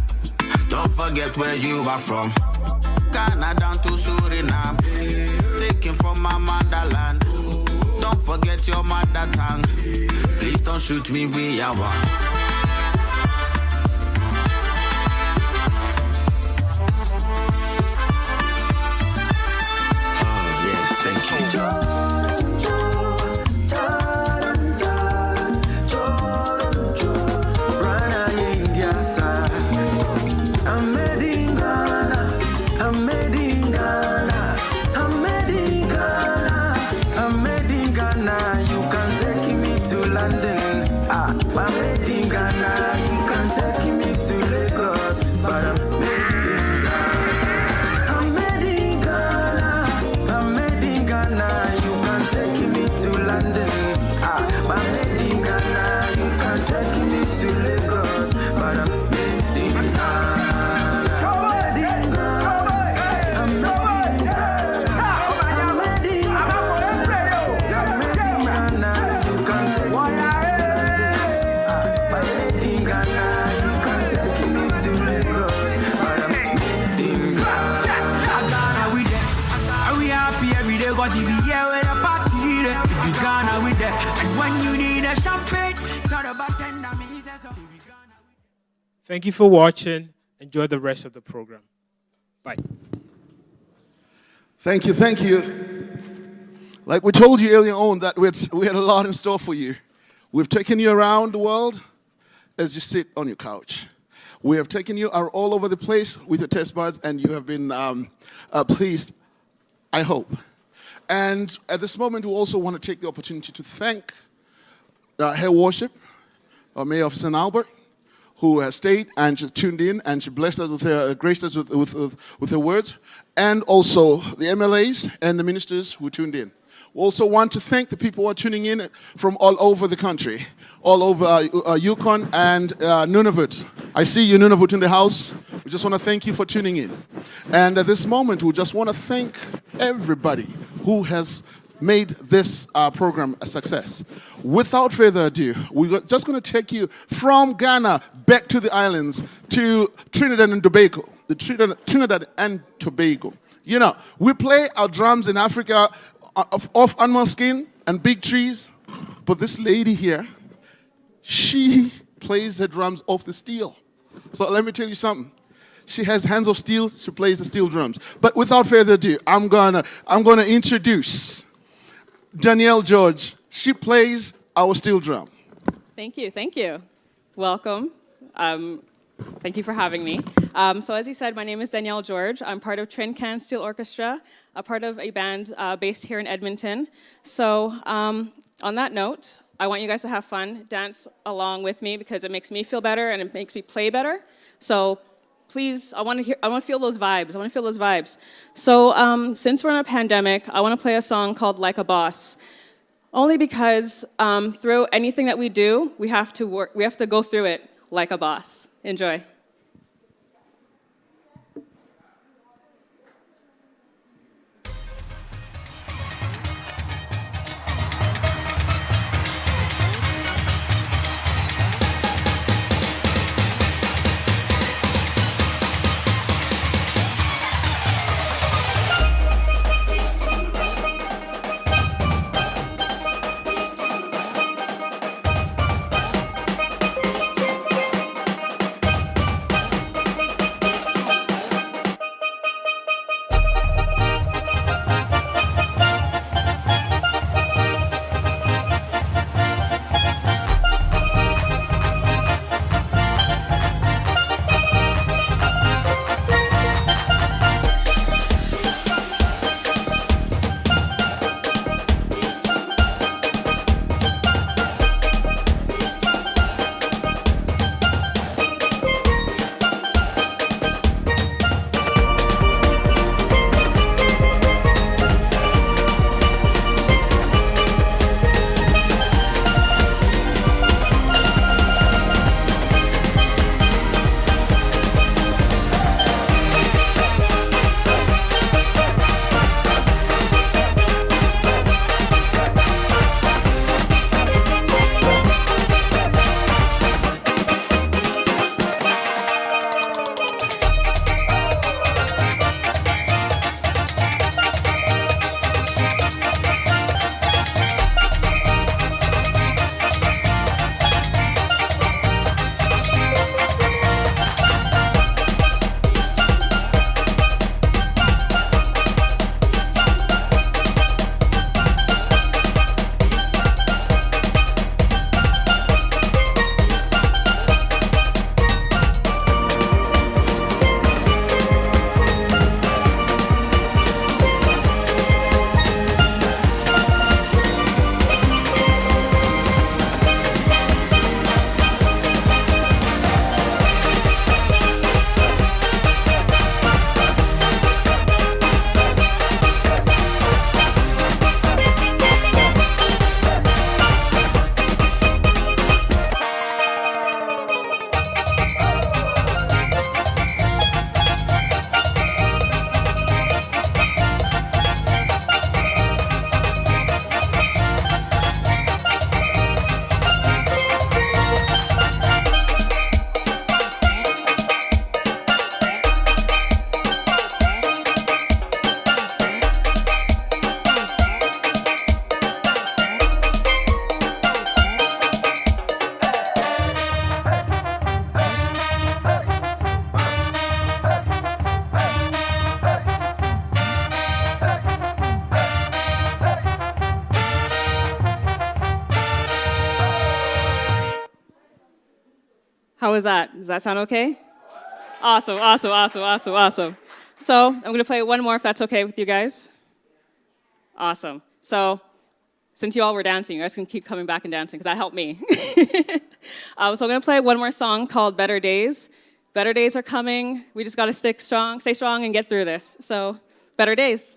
Don't forget where you are from. Ghana down to Suriname, taking from my motherland. Don't forget your mother tongue. Please don't shoot me, we are one. Oh yes, thank you. Thank you for watching. Enjoy the rest of the program. Bye. Thank you, thank you. Like we told you earlier on that we had a lot in store for you. We've taken you around the world as you sit on your couch. We have taken you all over the place with your test buds, and you have been pleased, I hope. And at this moment, we also want to take the opportunity to thank Her Worship, our Mayor of St. Albert, who has stayed and she tuned in and she blessed us with her, graced us with her words, and also the MLAs and the ministers who tuned in. We also want to thank the people who are tuning in from all over the country, all over Yukon and Nunavut. I see you, Nunavut, in the house. We just want to thank you for tuning in. And at this moment, we just want to thank everybody who has made this program a success. Without further ado, we're just going to take you from Ghana back to the islands, to Trinidad and Tobago. Trinidad and Tobago. You know, we play our drums in Africa off animal skin and big trees, but this lady here, she plays her drums off the steel. So let me tell you something. She has hands of steel. She plays the steel drums. But without further ado, I'm gonna introduce Danielle George. She plays our steel drum. Thank you. Welcome. Thank you for having me. So as you said, my name is Danielle George. I'm part of Trin-Can Steel Orchestra, a part of a band based here in Edmonton. So on that note, I want you guys to have fun, dance along with me because it makes me feel better and it makes me play better. So please, I want to feel those vibes. So since we're in a pandemic, I want to play a song called Like a Boss. Only because through anything that we do, we have to go through it like a boss. Enjoy. How is that? Does that sound okay? Awesome, awesome, awesome, awesome, awesome. So I'm going to play one more if that's okay with you guys. Awesome. So since you all were dancing, you guys can keep coming back and dancing because that helped me. So I'm going to play one more song called Better Days. Better days are coming. We just got to stay strong, and get through this. So, better days.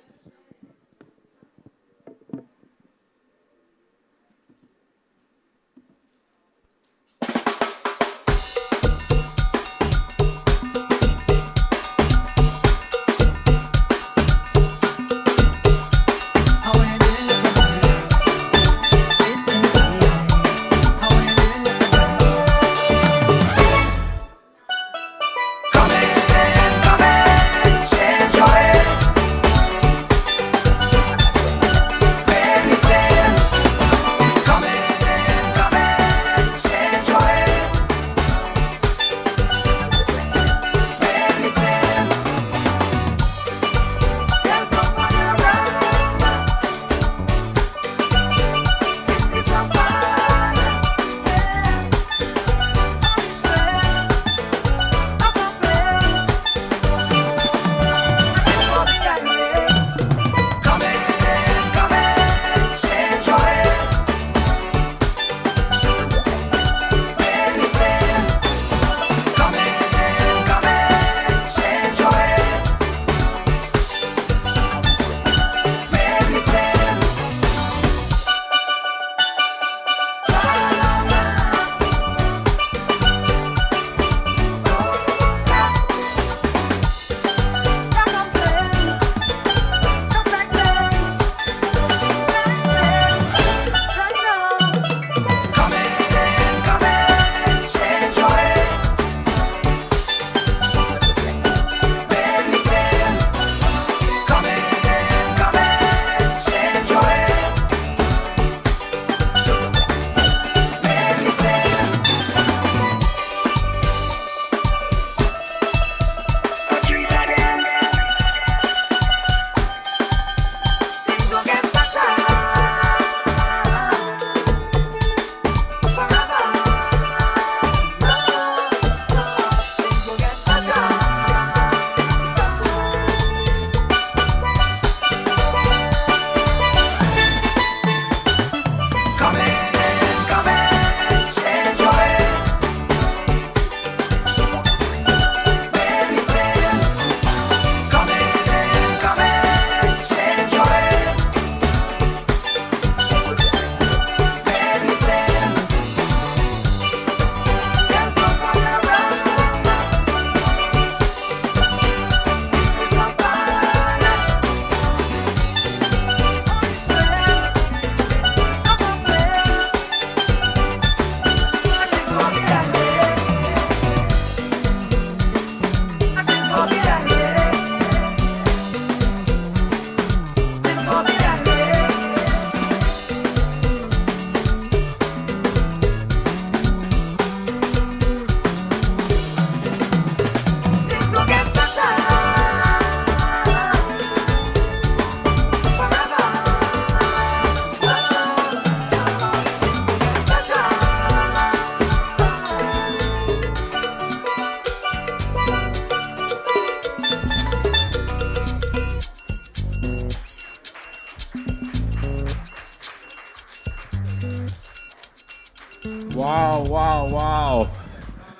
Wow, wow, wow.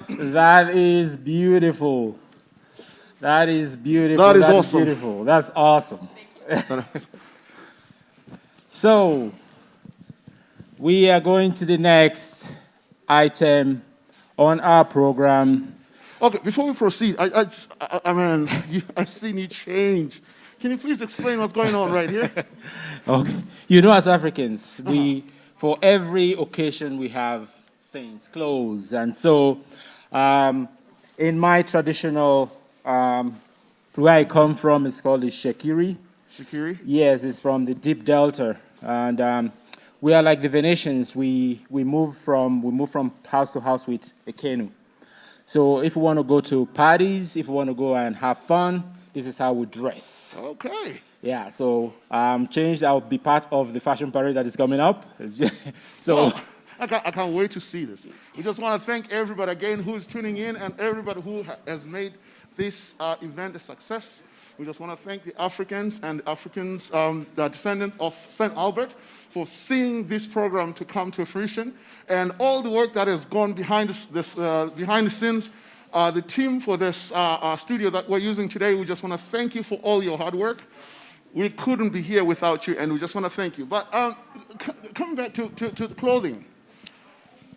That is beautiful. That is beautiful. That is awesome. Beautiful. That's awesome. So, we are going to the next item on our program. Okay, before we proceed, I mean, I've seen you change. Can you please explain what's going on right here? Okay. You know, as Africans, for every occasion, we have things, clothes. And so, in my traditional, where I come from, it's called the Shekiri. Shekiri? Yes, it's from the deep delta. And we are like the Venetians. We move from house to house with a canoe. So if we want to go to parties, if we want to go and have fun, this is how we dress. Okay. Yeah, so changed. I'll be part of the fashion parade that is coming up. So, I can't wait to see this. We just want to thank everybody again who's tuning in and everybody who has made this event a success. We just want to thank the Africans and Africans, the descendant of St. Albert, for seeing this program to come to fruition, and all the work that has gone behind behind the scenes. The team for this studio that we're using today, we just want to thank you for all your hard work. We couldn't be here without you, and we just want to thank you. But coming back to the clothing,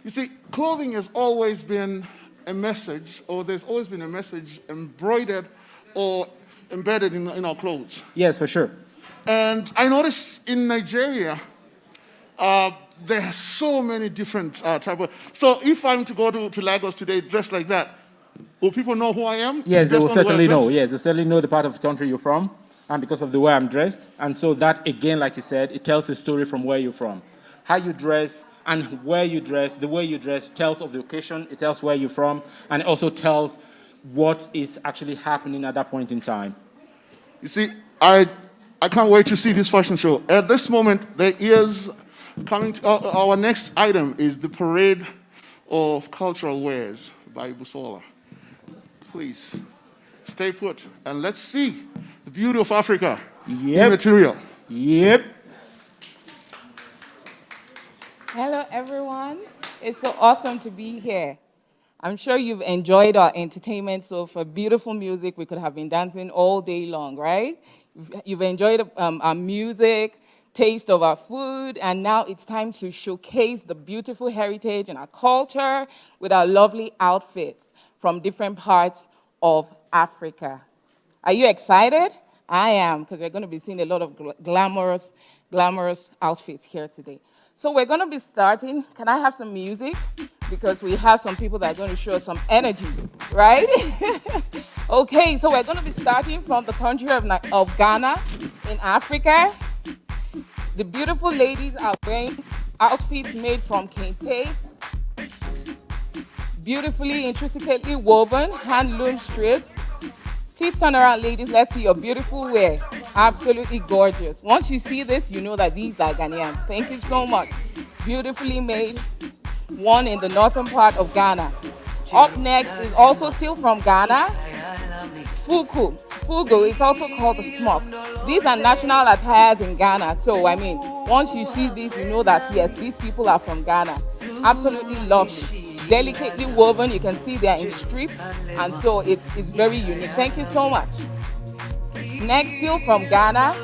you see, clothing has always been a message, or there's always been a message embroidered or embedded in our clothes. Yes, for sure. And I noticed in Nigeria, there are so many different type of. So if I'm to go to Lagos today dressed like that, will people know who I am? Yes, they Based will on the way I certainly dress? know. Yes, they certainly know the part of the country you're from, and because of the way I'm dressed. And so that, again, like you said, it tells a story from where you're from. How you dress and where you dress, the way you dress tells of the occasion, it tells where you're from, and it also tells what is actually happening at that point in time. You see, I can't wait to see this fashion show. At this moment, there is coming to, our next item is the Parade of Cultural Wares by Busola. Please, stay put, and let's see the beauty of Africa in material. Yep. Hello, everyone. It's so awesome to be here. I'm sure you've enjoyed our entertainment. So for beautiful music, we could have been dancing all day long, right? You've enjoyed our music, taste of our food, and now it's time to showcase the beautiful heritage and our culture with our lovely outfits from different parts of Africa. Are you excited? I am, because we're going to be seeing a lot of glamorous outfits here today. So we're going to be starting. Can I have some music? Because we have some people that are going to show us some energy, right? Okay, so we're going to be starting from the country of Ghana in Africa. The beautiful ladies are wearing outfits made from kente, beautifully, intricately woven, hand-loom strips. Please turn around, ladies. Let's see your beautiful wear. Absolutely gorgeous. Once you see this, you know that these are Ghanaians. Thank you so much. Beautifully made, one in the northern part of Ghana. Up next is also still from Ghana, Fuku. Fugu is also called the smock. These are national attires in Ghana. So, I mean, once you see these, you know that, yes, these people are from Ghana. Absolutely lovely. Delicately woven, you can see they are in strips, and so it's very unique. Thank you so much. Next, still from Ghana,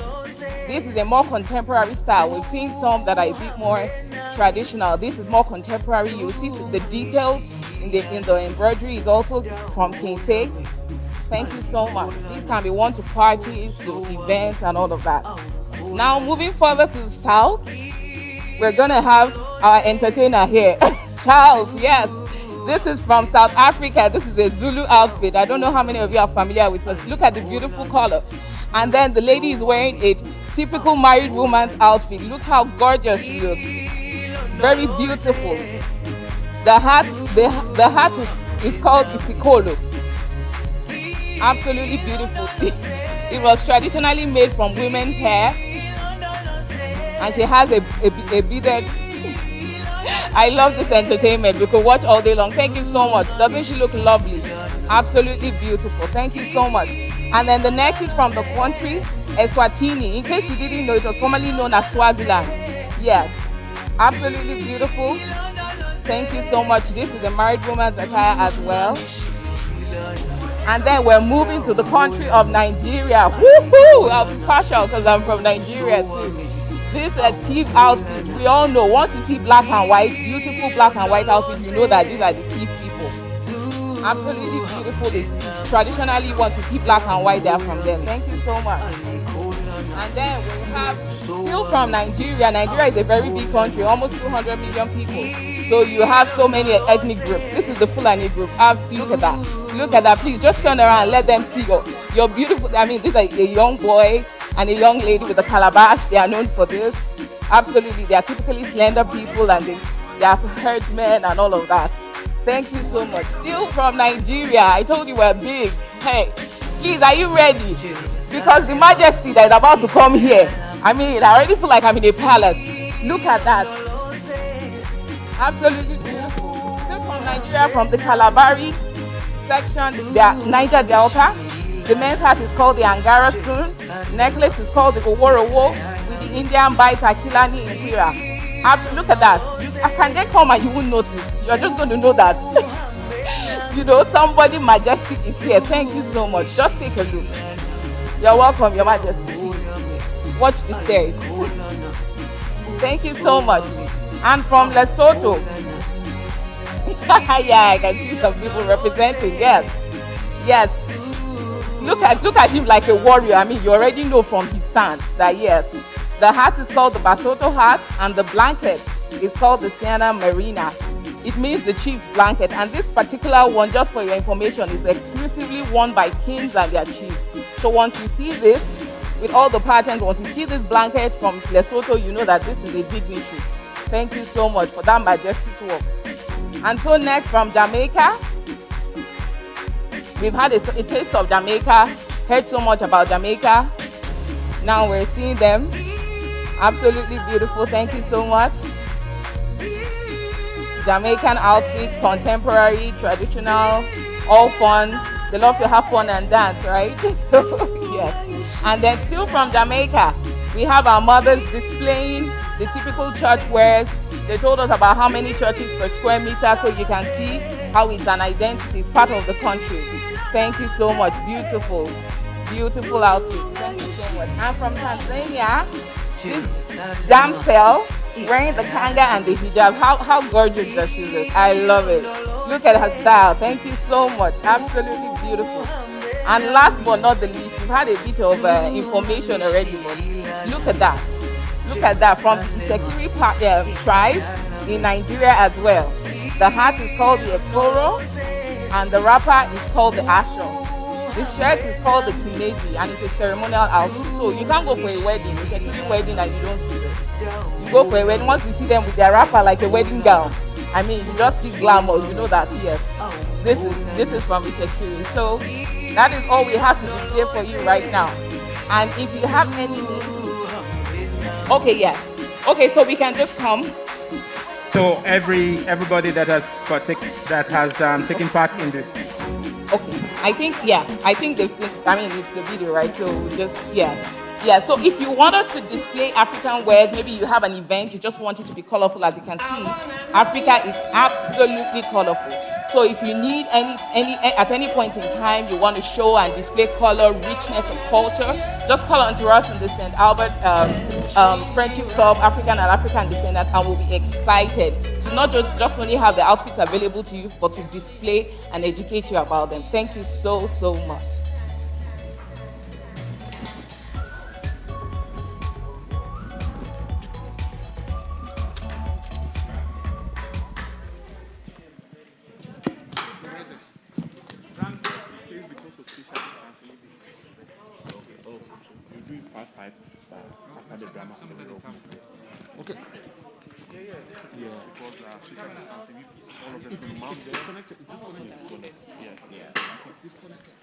this is a more contemporary style. We've seen some that are a bit more traditional. This is more contemporary. You see the details in the embroidery is also from kente. Thank you so much. These can be worn to parties, to events, and all of that. Now, moving further to the south, we're gonna have our entertainer here, Charles. Yes, this is from South Africa. This is a Zulu outfit. I don't know how many of you are familiar with this. Look at the beautiful color. And then the lady is wearing a typical married woman's outfit. Look how gorgeous she looks. Very beautiful. The hat is called Isikolo. Absolutely beautiful. It was traditionally made from women's hair. And she has a beaded. I love this entertainment. We could watch all day long. Thank you so much. Doesn't she look lovely? Absolutely beautiful. Thank you so much. And then the next is from the country, Eswatini. In case you didn't know, it was formerly known as Swaziland. Yes, absolutely beautiful. Thank you so much. This is a married woman's attire as well. And then we're moving to the country of Nigeria. Woohoo! I'll be partial because I'm from Nigeria too. This is a thief outfit. We all know, once you see black and white, beautiful black and white outfits, you know that these are the thief people. Absolutely beautiful. It's traditionally, once you see black and white, they are from there. Thank you so much. And then we have, still from Nigeria. Nigeria is a very big country, almost 200 million people. So you have so many ethnic groups. This is the Fulani group. Look at that. Look at that. Please just turn around and let them see your beautiful. I mean, this is a young boy and a young lady with a calabash. They are known for this. Absolutely. They are typically slender people, and they are herdsmen and all of that. Thank you so much. Still from Nigeria. I told you we're big. Hey, please, are you ready? Because the majesty that is about to come here, I mean, I already feel like I'm in a palace. Look at that. Absolutely beautiful. Still from Nigeria, from the Kalabari section, the Niger Delta. The men's hat is called the Angara Sun. Necklace is called the Goworowo with the Indian bite Akilani Imperial. Look at that. Can they come and you won't notice? You're just going to know that. You know, somebody majestic is here. Thank you so much. Just take a look. You're welcome, Your Majesty. Watch the stairs. Thank you so much. And from Lesotho. Yeah, I can see some people representing. Yes. Yes. Look at him like a warrior. I mean, you already know from his stance that yes. The hat is called the Basotho hat, and the blanket is called the Siena Marina. It means the chief's blanket, and this particular one, just for your information, is exclusively worn by kings and their chiefs. So once you see this, with all the patterns, once you see this blanket from Lesotho, you know that this is a dignitary. Thank you so much for that majestic work. And so next from Jamaica, we've had a taste of Jamaica, heard so much about Jamaica. Now we're seeing them. Absolutely beautiful. Thank you so much. Jamaican outfits, contemporary, traditional, all fun. They love to have fun and dance, right? So, yes. And then still from Jamaica, we have our mothers displaying the typical church wears. They told us about how many churches per square meter, so you can see how it's an identity, it's part of the country. Thank you so much. Beautiful, beautiful outfits. Thank you so much. And from Tanzania, this damsel wearing the kanga and the hijab. How gorgeous does she look? I love it. Look at her style. Thank you so much. Absolutely beautiful. And last but not the least, we've had a bit of information already, but look at that. Look at that. From the Sekiri tribe in Nigeria as well. The hat is called the Ekoro, and the wrapper is called the Asho. The shirt is called the Kimeji, and it's a ceremonial outfit. So you can't go for a wedding, a Sekiri wedding, and you don't see this. You go for a wedding, once you see them with their wrapper like a wedding gown, I mean, you just see glamour, you know that, yes. This is from the Sekiri. So that is all we have to display for you right now. And if you have any... Okay, yeah. Okay, so we can just come. So everybody that has taken part in the... Okay, I think they've seen, I mean, it's the video, right? So just, yeah. So if you want us to display African wear, maybe you have an event, you just want it to be colorful, as you can see, Africa is absolutely colorful. So if you need at any point in time, you want to show and display color, richness of culture, just call on to us in the St. Albert Friendship Club, African and African Descendant, and we'll be excited to not just only have the outfits available to you, but to display and educate you about them. Thank you so, so much. Okay. Yeah. Because social distancing, all of them it's disconnected. It's disconnected. Yeah. It's disconnected.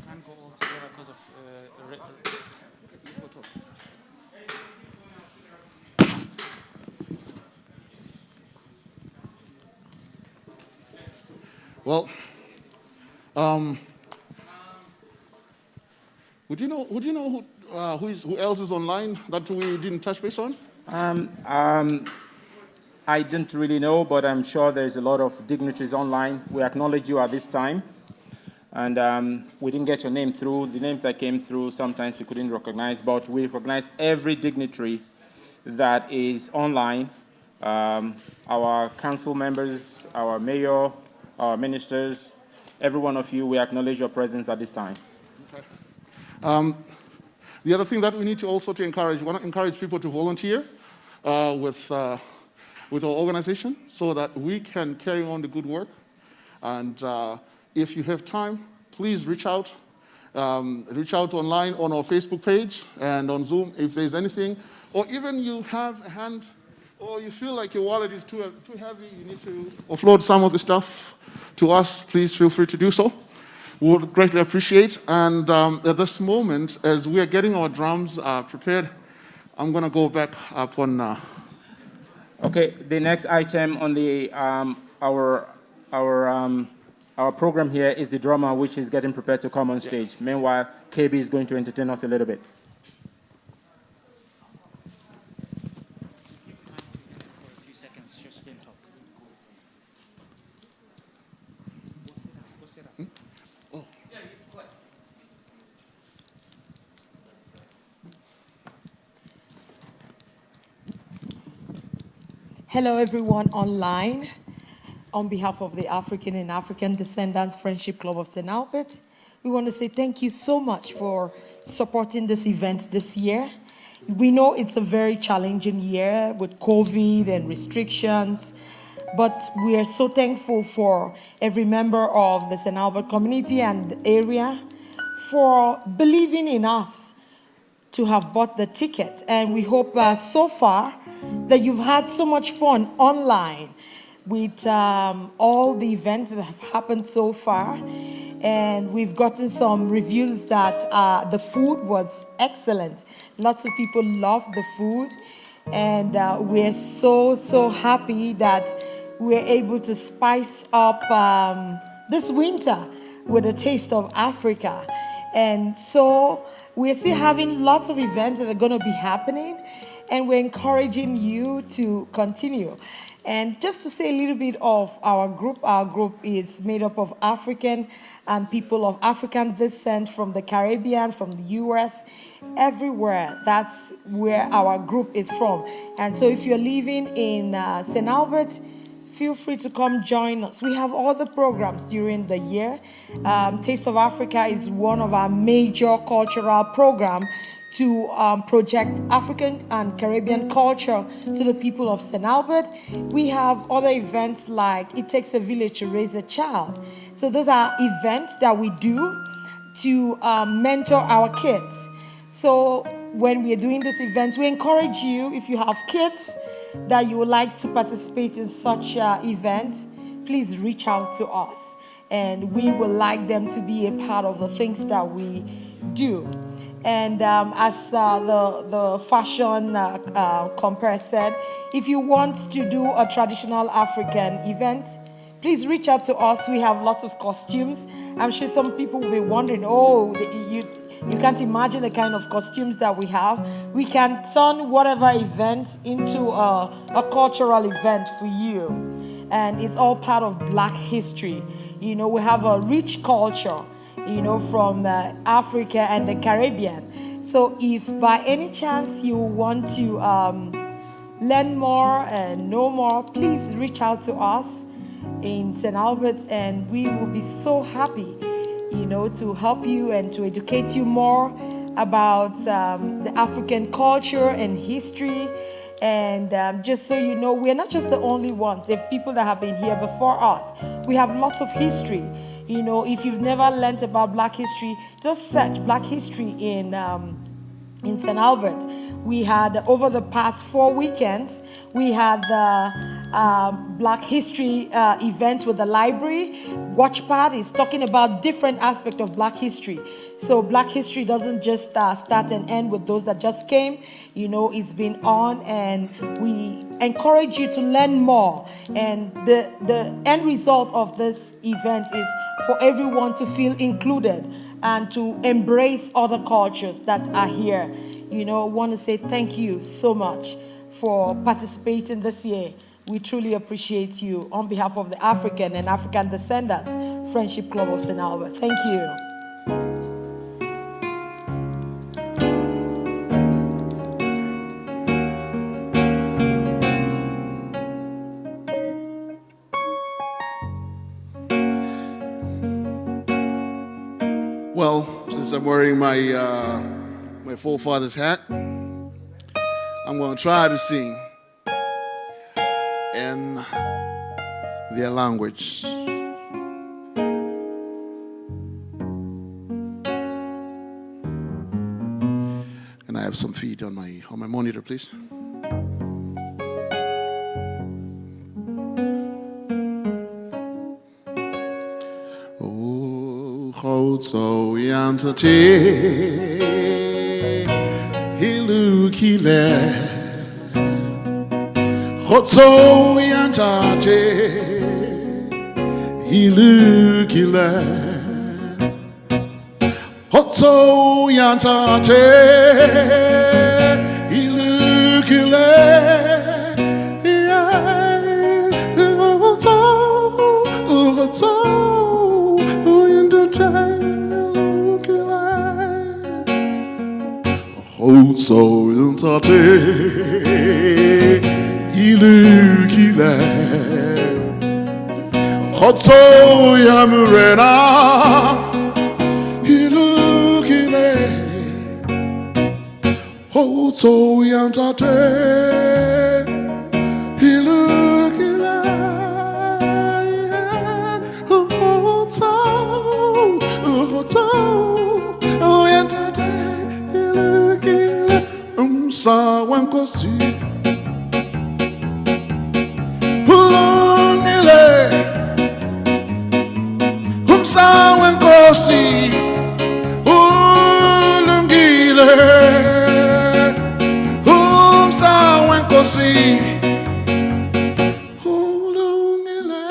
Can't go all together because of Let's go talk. Well, would you know who else is online that we didn't touch base on? I didn't really know, but I'm sure there's a lot of dignitaries online. We acknowledge you at this time. And we didn't get your name through. The names that came through, sometimes we couldn't recognize, but we recognize every dignitary that is online. Our council members, our mayor, our ministers, every one of you, we acknowledge your presence at this time. Okay. The other thing that we need to also encourage, we want to encourage people to volunteer with our organization so that we can carry on the good work. And if you have time, please reach out. Reach out online on our Facebook page and on Zoom if there's anything. Or even you have a hand, or you feel like your wallet is too heavy, you need to offload some of the stuff to us, please feel free to do so. We would greatly appreciate. And at this moment, as we are getting our drums prepared, I'm going to go back up on Okay, the next item on the our program here is the drummer, which is getting prepared to come on stage. Meanwhile, KB is going to entertain us a little bit. Hello, everyone online. On behalf of the African and African Descendants Friendship Club of St. Albert, we want to say thank you so much for supporting this event this year. We know it's a very challenging year with COVID and restrictions, but we are so thankful for every member of the St. Albert community and the area for believing in us to have bought the ticket. And we hope so far that you've had so much fun online with all the events that have happened so far. And we've gotten some reviews that the food was excellent. Lots of people loved the food. And we're so happy that we're able to spice up this winter with a taste of Africa. And so we're still having lots of events that are going to be happening, and we're encouraging you to continue. And just to say a little bit of our group is made up of African and people of African descent from the Caribbean, from the US, everywhere. That's where our group is from. And so if you're living in St. Albert, feel free to come join us. We have other programs during the year. Taste of Africa is one of our major cultural programs to project African and Caribbean culture to the people of St. Albert. We have other events like It Takes a Village to Raise a Child. So those are events that we do to mentor our kids. So when we are doing these events, we encourage you, if you have kids that you would like to participate in such events, please reach out to us. And we would like them to be a part of the things that we do. And as the fashion compare said, if you want to do a traditional African event, please reach out to us. We have lots of costumes. I'm sure some people will be wondering, you can't imagine the kind of costumes that we have. We can turn whatever event into a cultural event for you. And it's all part of Black history. You know, we have a rich culture, you know, from Africa and the Caribbean. So if by any chance you want to learn more and know more, please reach out to us in St. Albert, and we will be so happy, you know, to help you and to educate you more about the African culture and history. And just so you know, we're not just the only ones. There are people that have been here before us. We have lots of history. You know, if you've never learned about Black history, just search Black history in St. Albert. We had, over the past 4 weekends, we had the Black History event with the library. Watchpad is talking about different aspects of Black history. So Black history doesn't just start and end with those that just came. You know, it's been on, and we encourage you to learn more. And the end result of this event is for everyone to feel included and to embrace other cultures that are here. You know, I want to say thank you so much for participating this year. We truly appreciate you on behalf of the African and African Descendants Friendship Club of St. Albert. Thank you. Well, since I'm wearing my forefather's hat, I'm going to try to sing in their language. And I have some feed on my monitor, please. So yantate hilukile Hotso yantate ilukile. Hotso yantate ilukile. Hotso yantate ilukile. Hotso yantate ilukile. Hotso yamurena ilukile. Hotso yantate ilukile. Hotso yantate ilukile. Sa wankosi ulungile. Sa wankosi ulungile. Sa wankosi ulungile.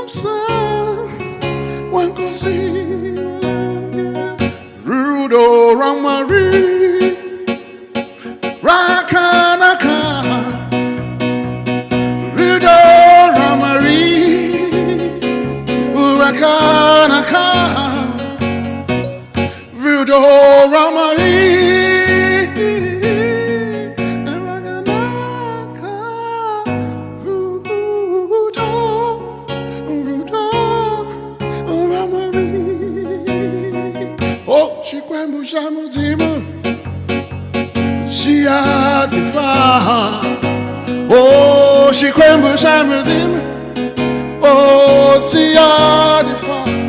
Sa wankosi Rudo Ramari Rakanaka Rudo Ramari Rakanaka Rudo Ramari Rakanaka Rudo Ramari. Oh, she kwembu shamuzimu, she had the fire. Oh, she kwembu shamuzimu, oh, she had the fire.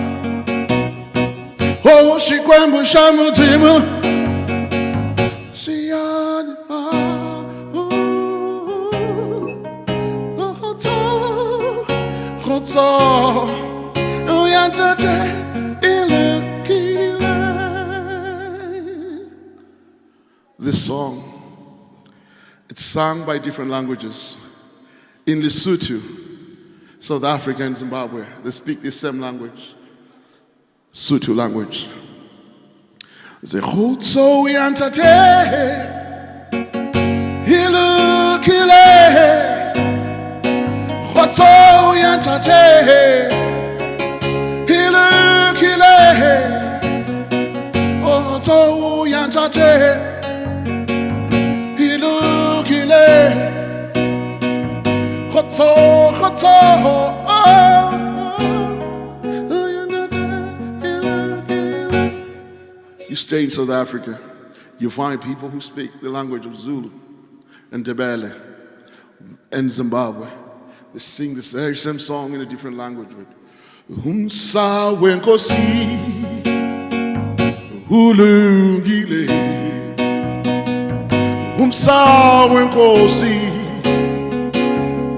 Oh, she kwembu shamuzimu, she had the fire. Oh, hotso, oh, yantate, ilukile. This song, it's sung by different languages. In Lesotho, South Africa and Zimbabwe, they speak the same language, Sotho language. They say, Hotso yantate, ilukile. Hotso yantate, ilukile. Hotso yantate, ilukile. Hotso, hotso, you stay in South Africa, you find people who speak the language of Zulu and Ndebele and Zimbabwe. They sing this very same song in a different language. Humsa wenkosi ulungile. Humsa wenkosi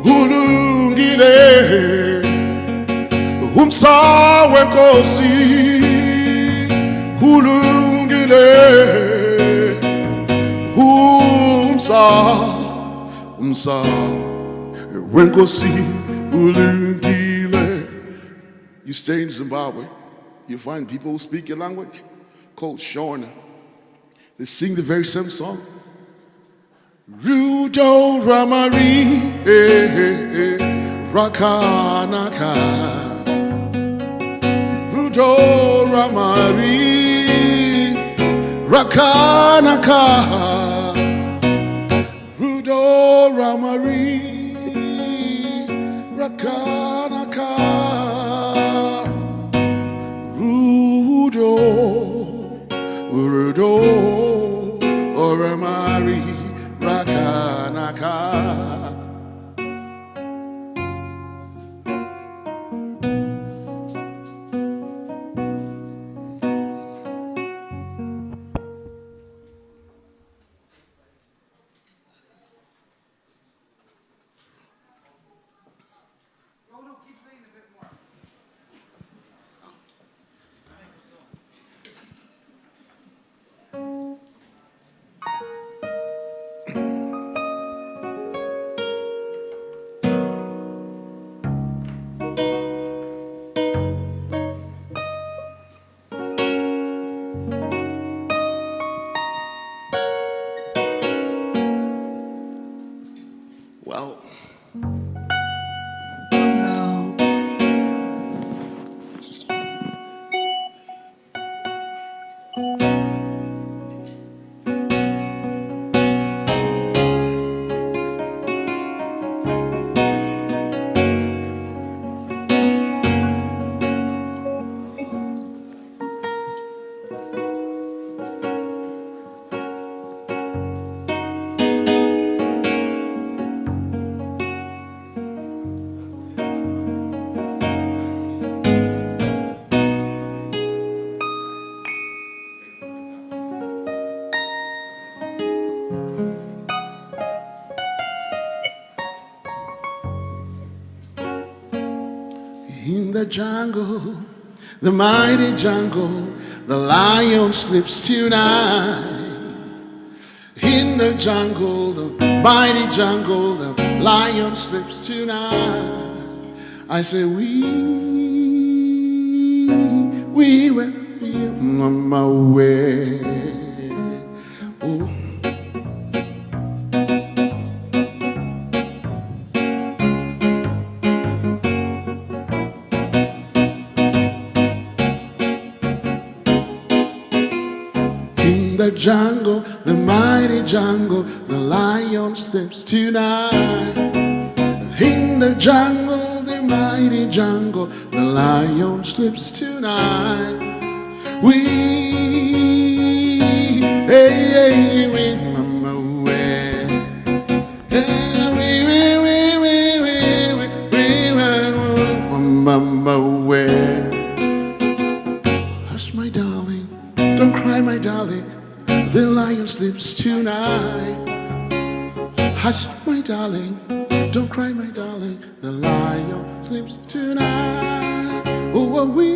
ulungile. Humsa wenkosi ulungile. Humsa wenkosi ulungile. You stay in Zimbabwe, you find people who speak your language called Shona. They sing the very same song. Rudo Ramari Rakanaka. Rudo Ramari Rakanaka. Rudo Ramari Rakanaka. Rudo Ramari Rakanaka. the jungle, the mighty jungle, the lion sleeps tonight. In the jungle, the mighty jungle, the lion sleeps tonight. I say we were on my way. Oh. In the jungle, the mighty jungle, the lion sleeps tonight. In the jungle, the mighty jungle, the lion sleeps tonight. We mama way. Mama way. Hush, my darling, don't cry, my darling. The lion sleeps tonight. Hush, my darling, don't cry, my darling. The lion sleeps tonight. Oh, we.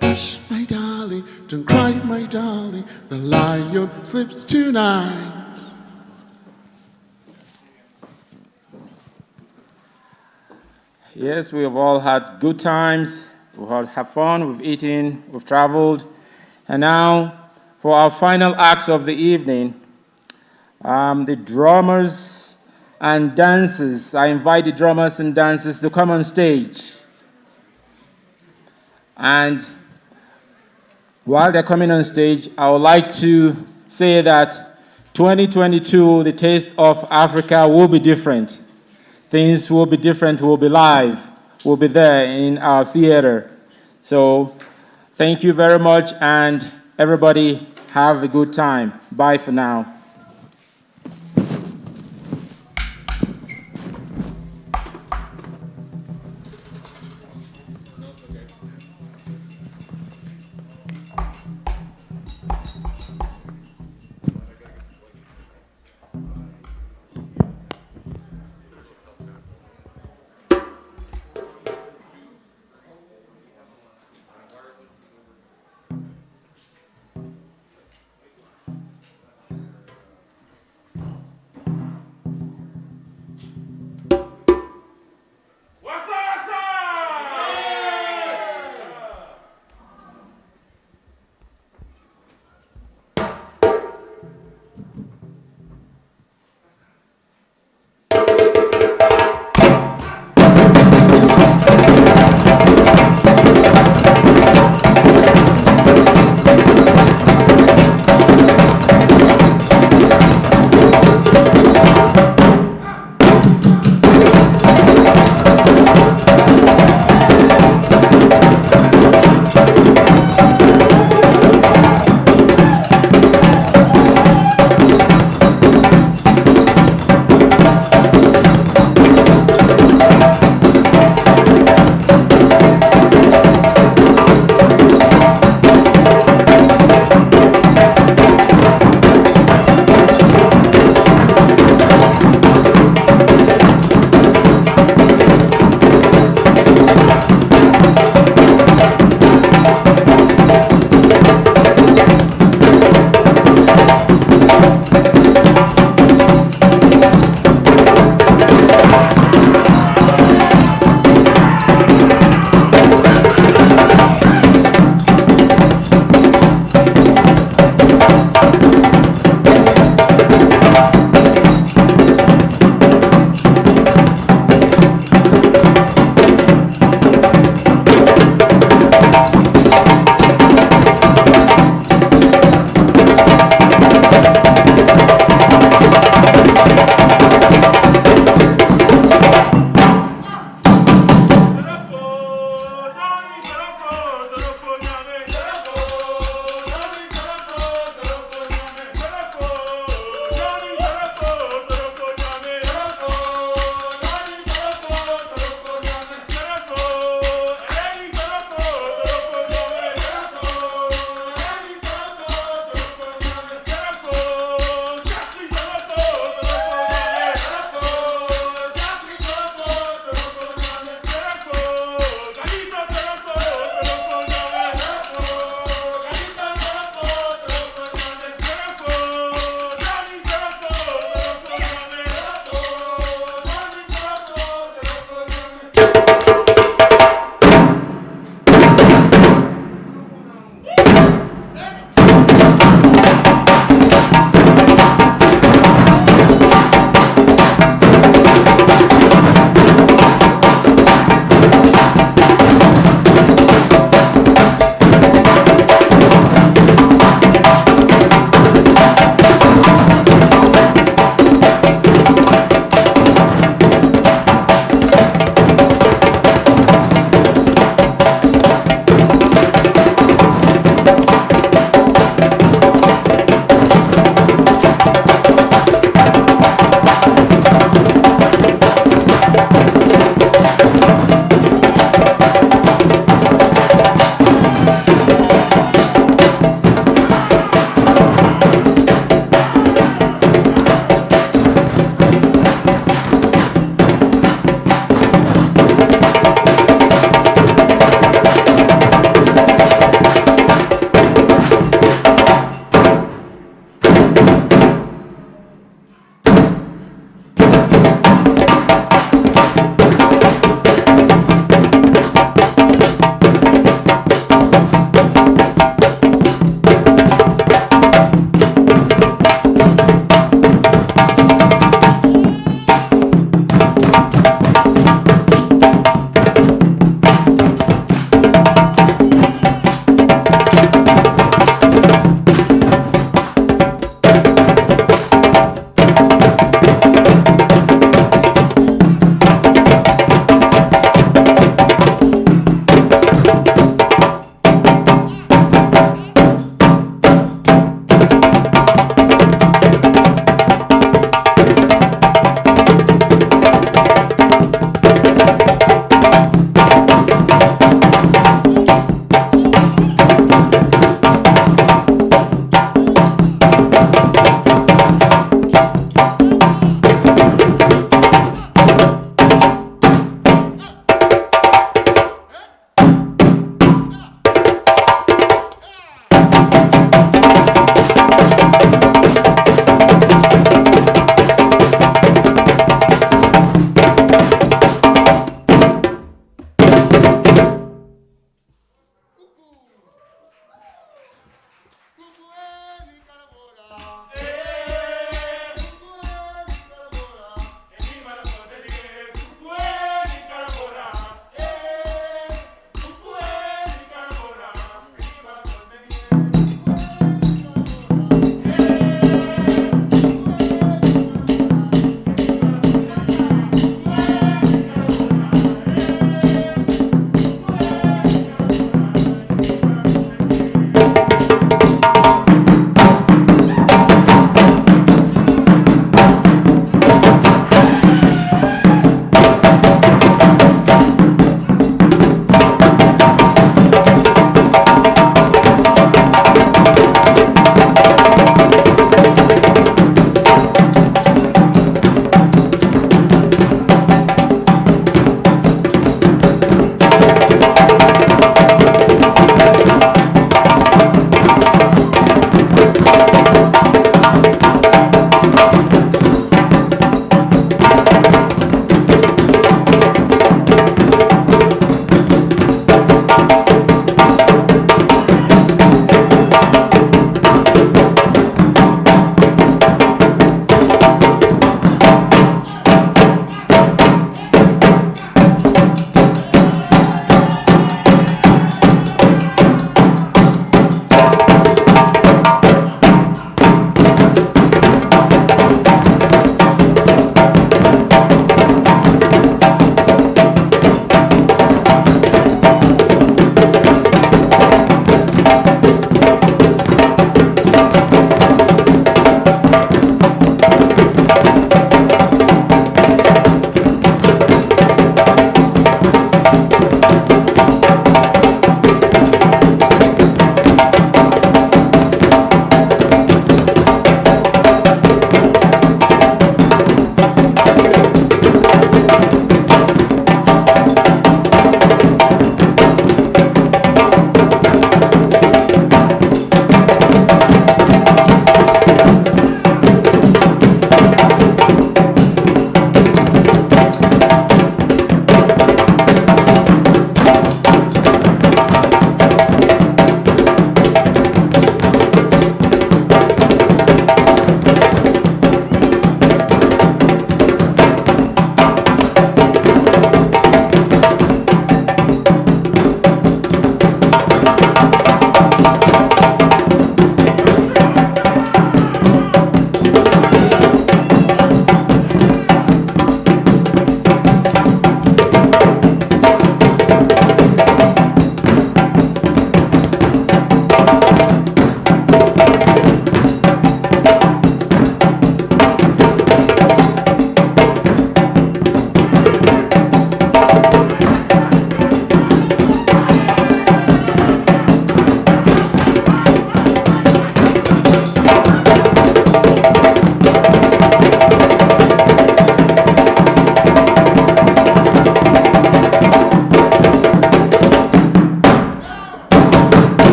Hush, my darling, don't cry, my darling. The lion sleeps tonight. Yes, we have all had good times. We've all had fun, we've eaten, we've traveled. And now, for our final acts of the evening, the drummers and dancers. I invite the drummers and dancers to come on stage. And while they're coming on stage, I would like to say that 2022, the taste of Africa will be different. Things will be different, will be live, will be there in our theater. So thank you very much, and everybody have a good time. Bye for now.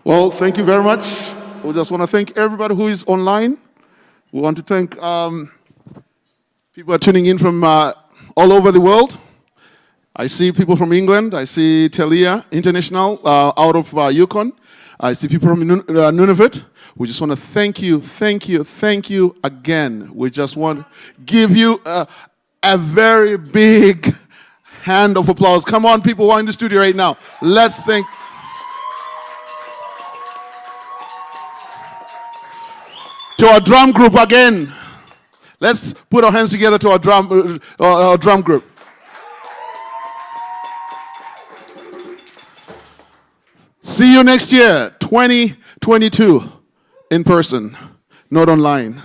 Well, thank you very much. We just want to thank everybody who is online. We want to thank people who are tuning in from all over the world. I see people from England. I see Telia International out of Yukon. I see people from Nunavut. We just want to thank you again. We just want to give you a very big hand of applause. Come on, people who are in the studio right now. Let's thank. To our drum group again. Let's put our hands together to our drum group. See you next year, 2022, in person, not online.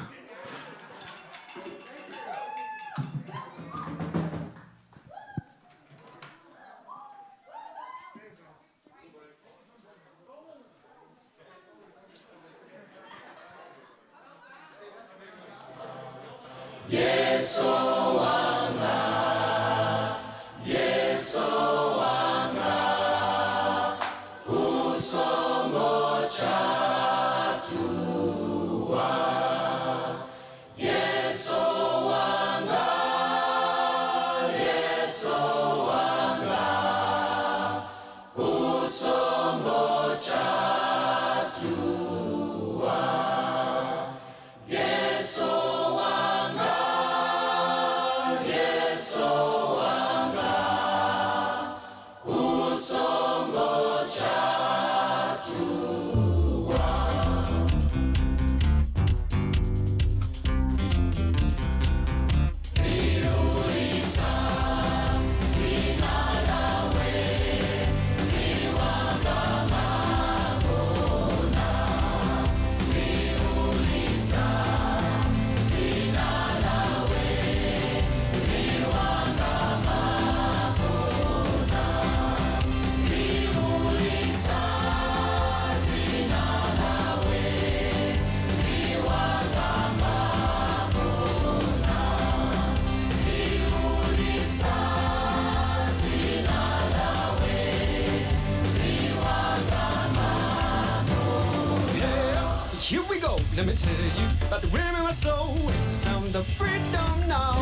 Here we go, let me tell you about the rhythm in my soul. It's the sound of freedom now.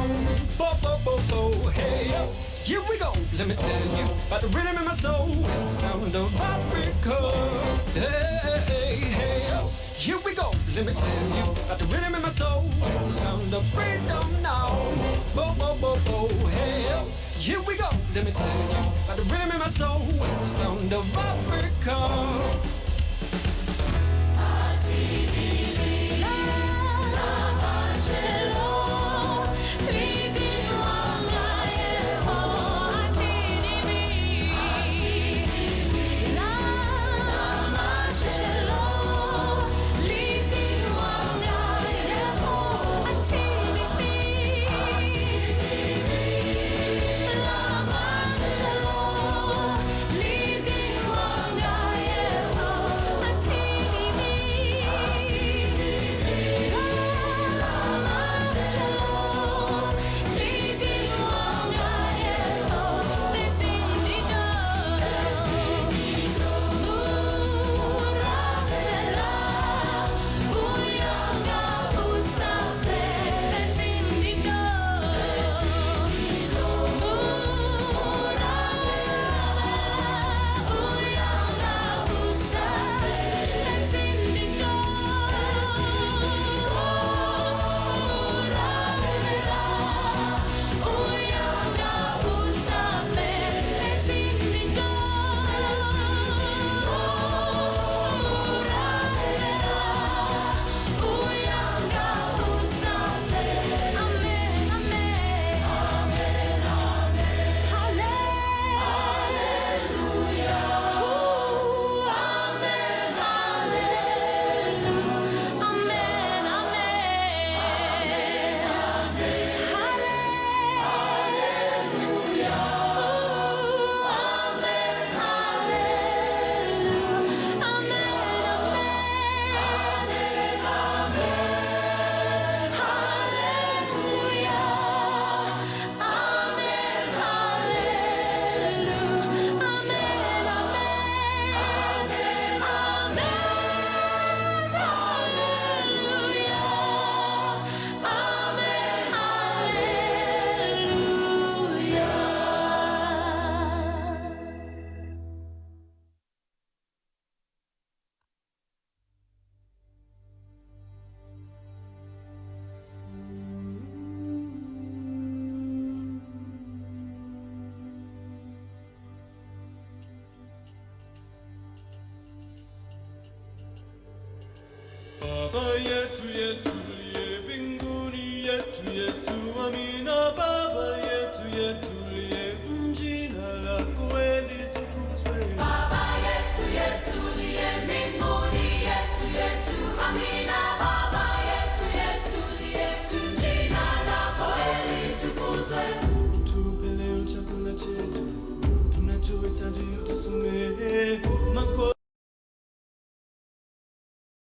Bo, bo, bo, bo, hey, yo. Here we go, let me tell you about the rhythm in my soul. It's the sound of Africa. Hey, hey, hey, yo. Here we go, let me tell you about the rhythm in my soul. It's the sound of freedom now. Bo, bo, bo, bo, hey, yo. Here we go, let me tell you about the rhythm in my soul. It's the sound of Africa. yeah.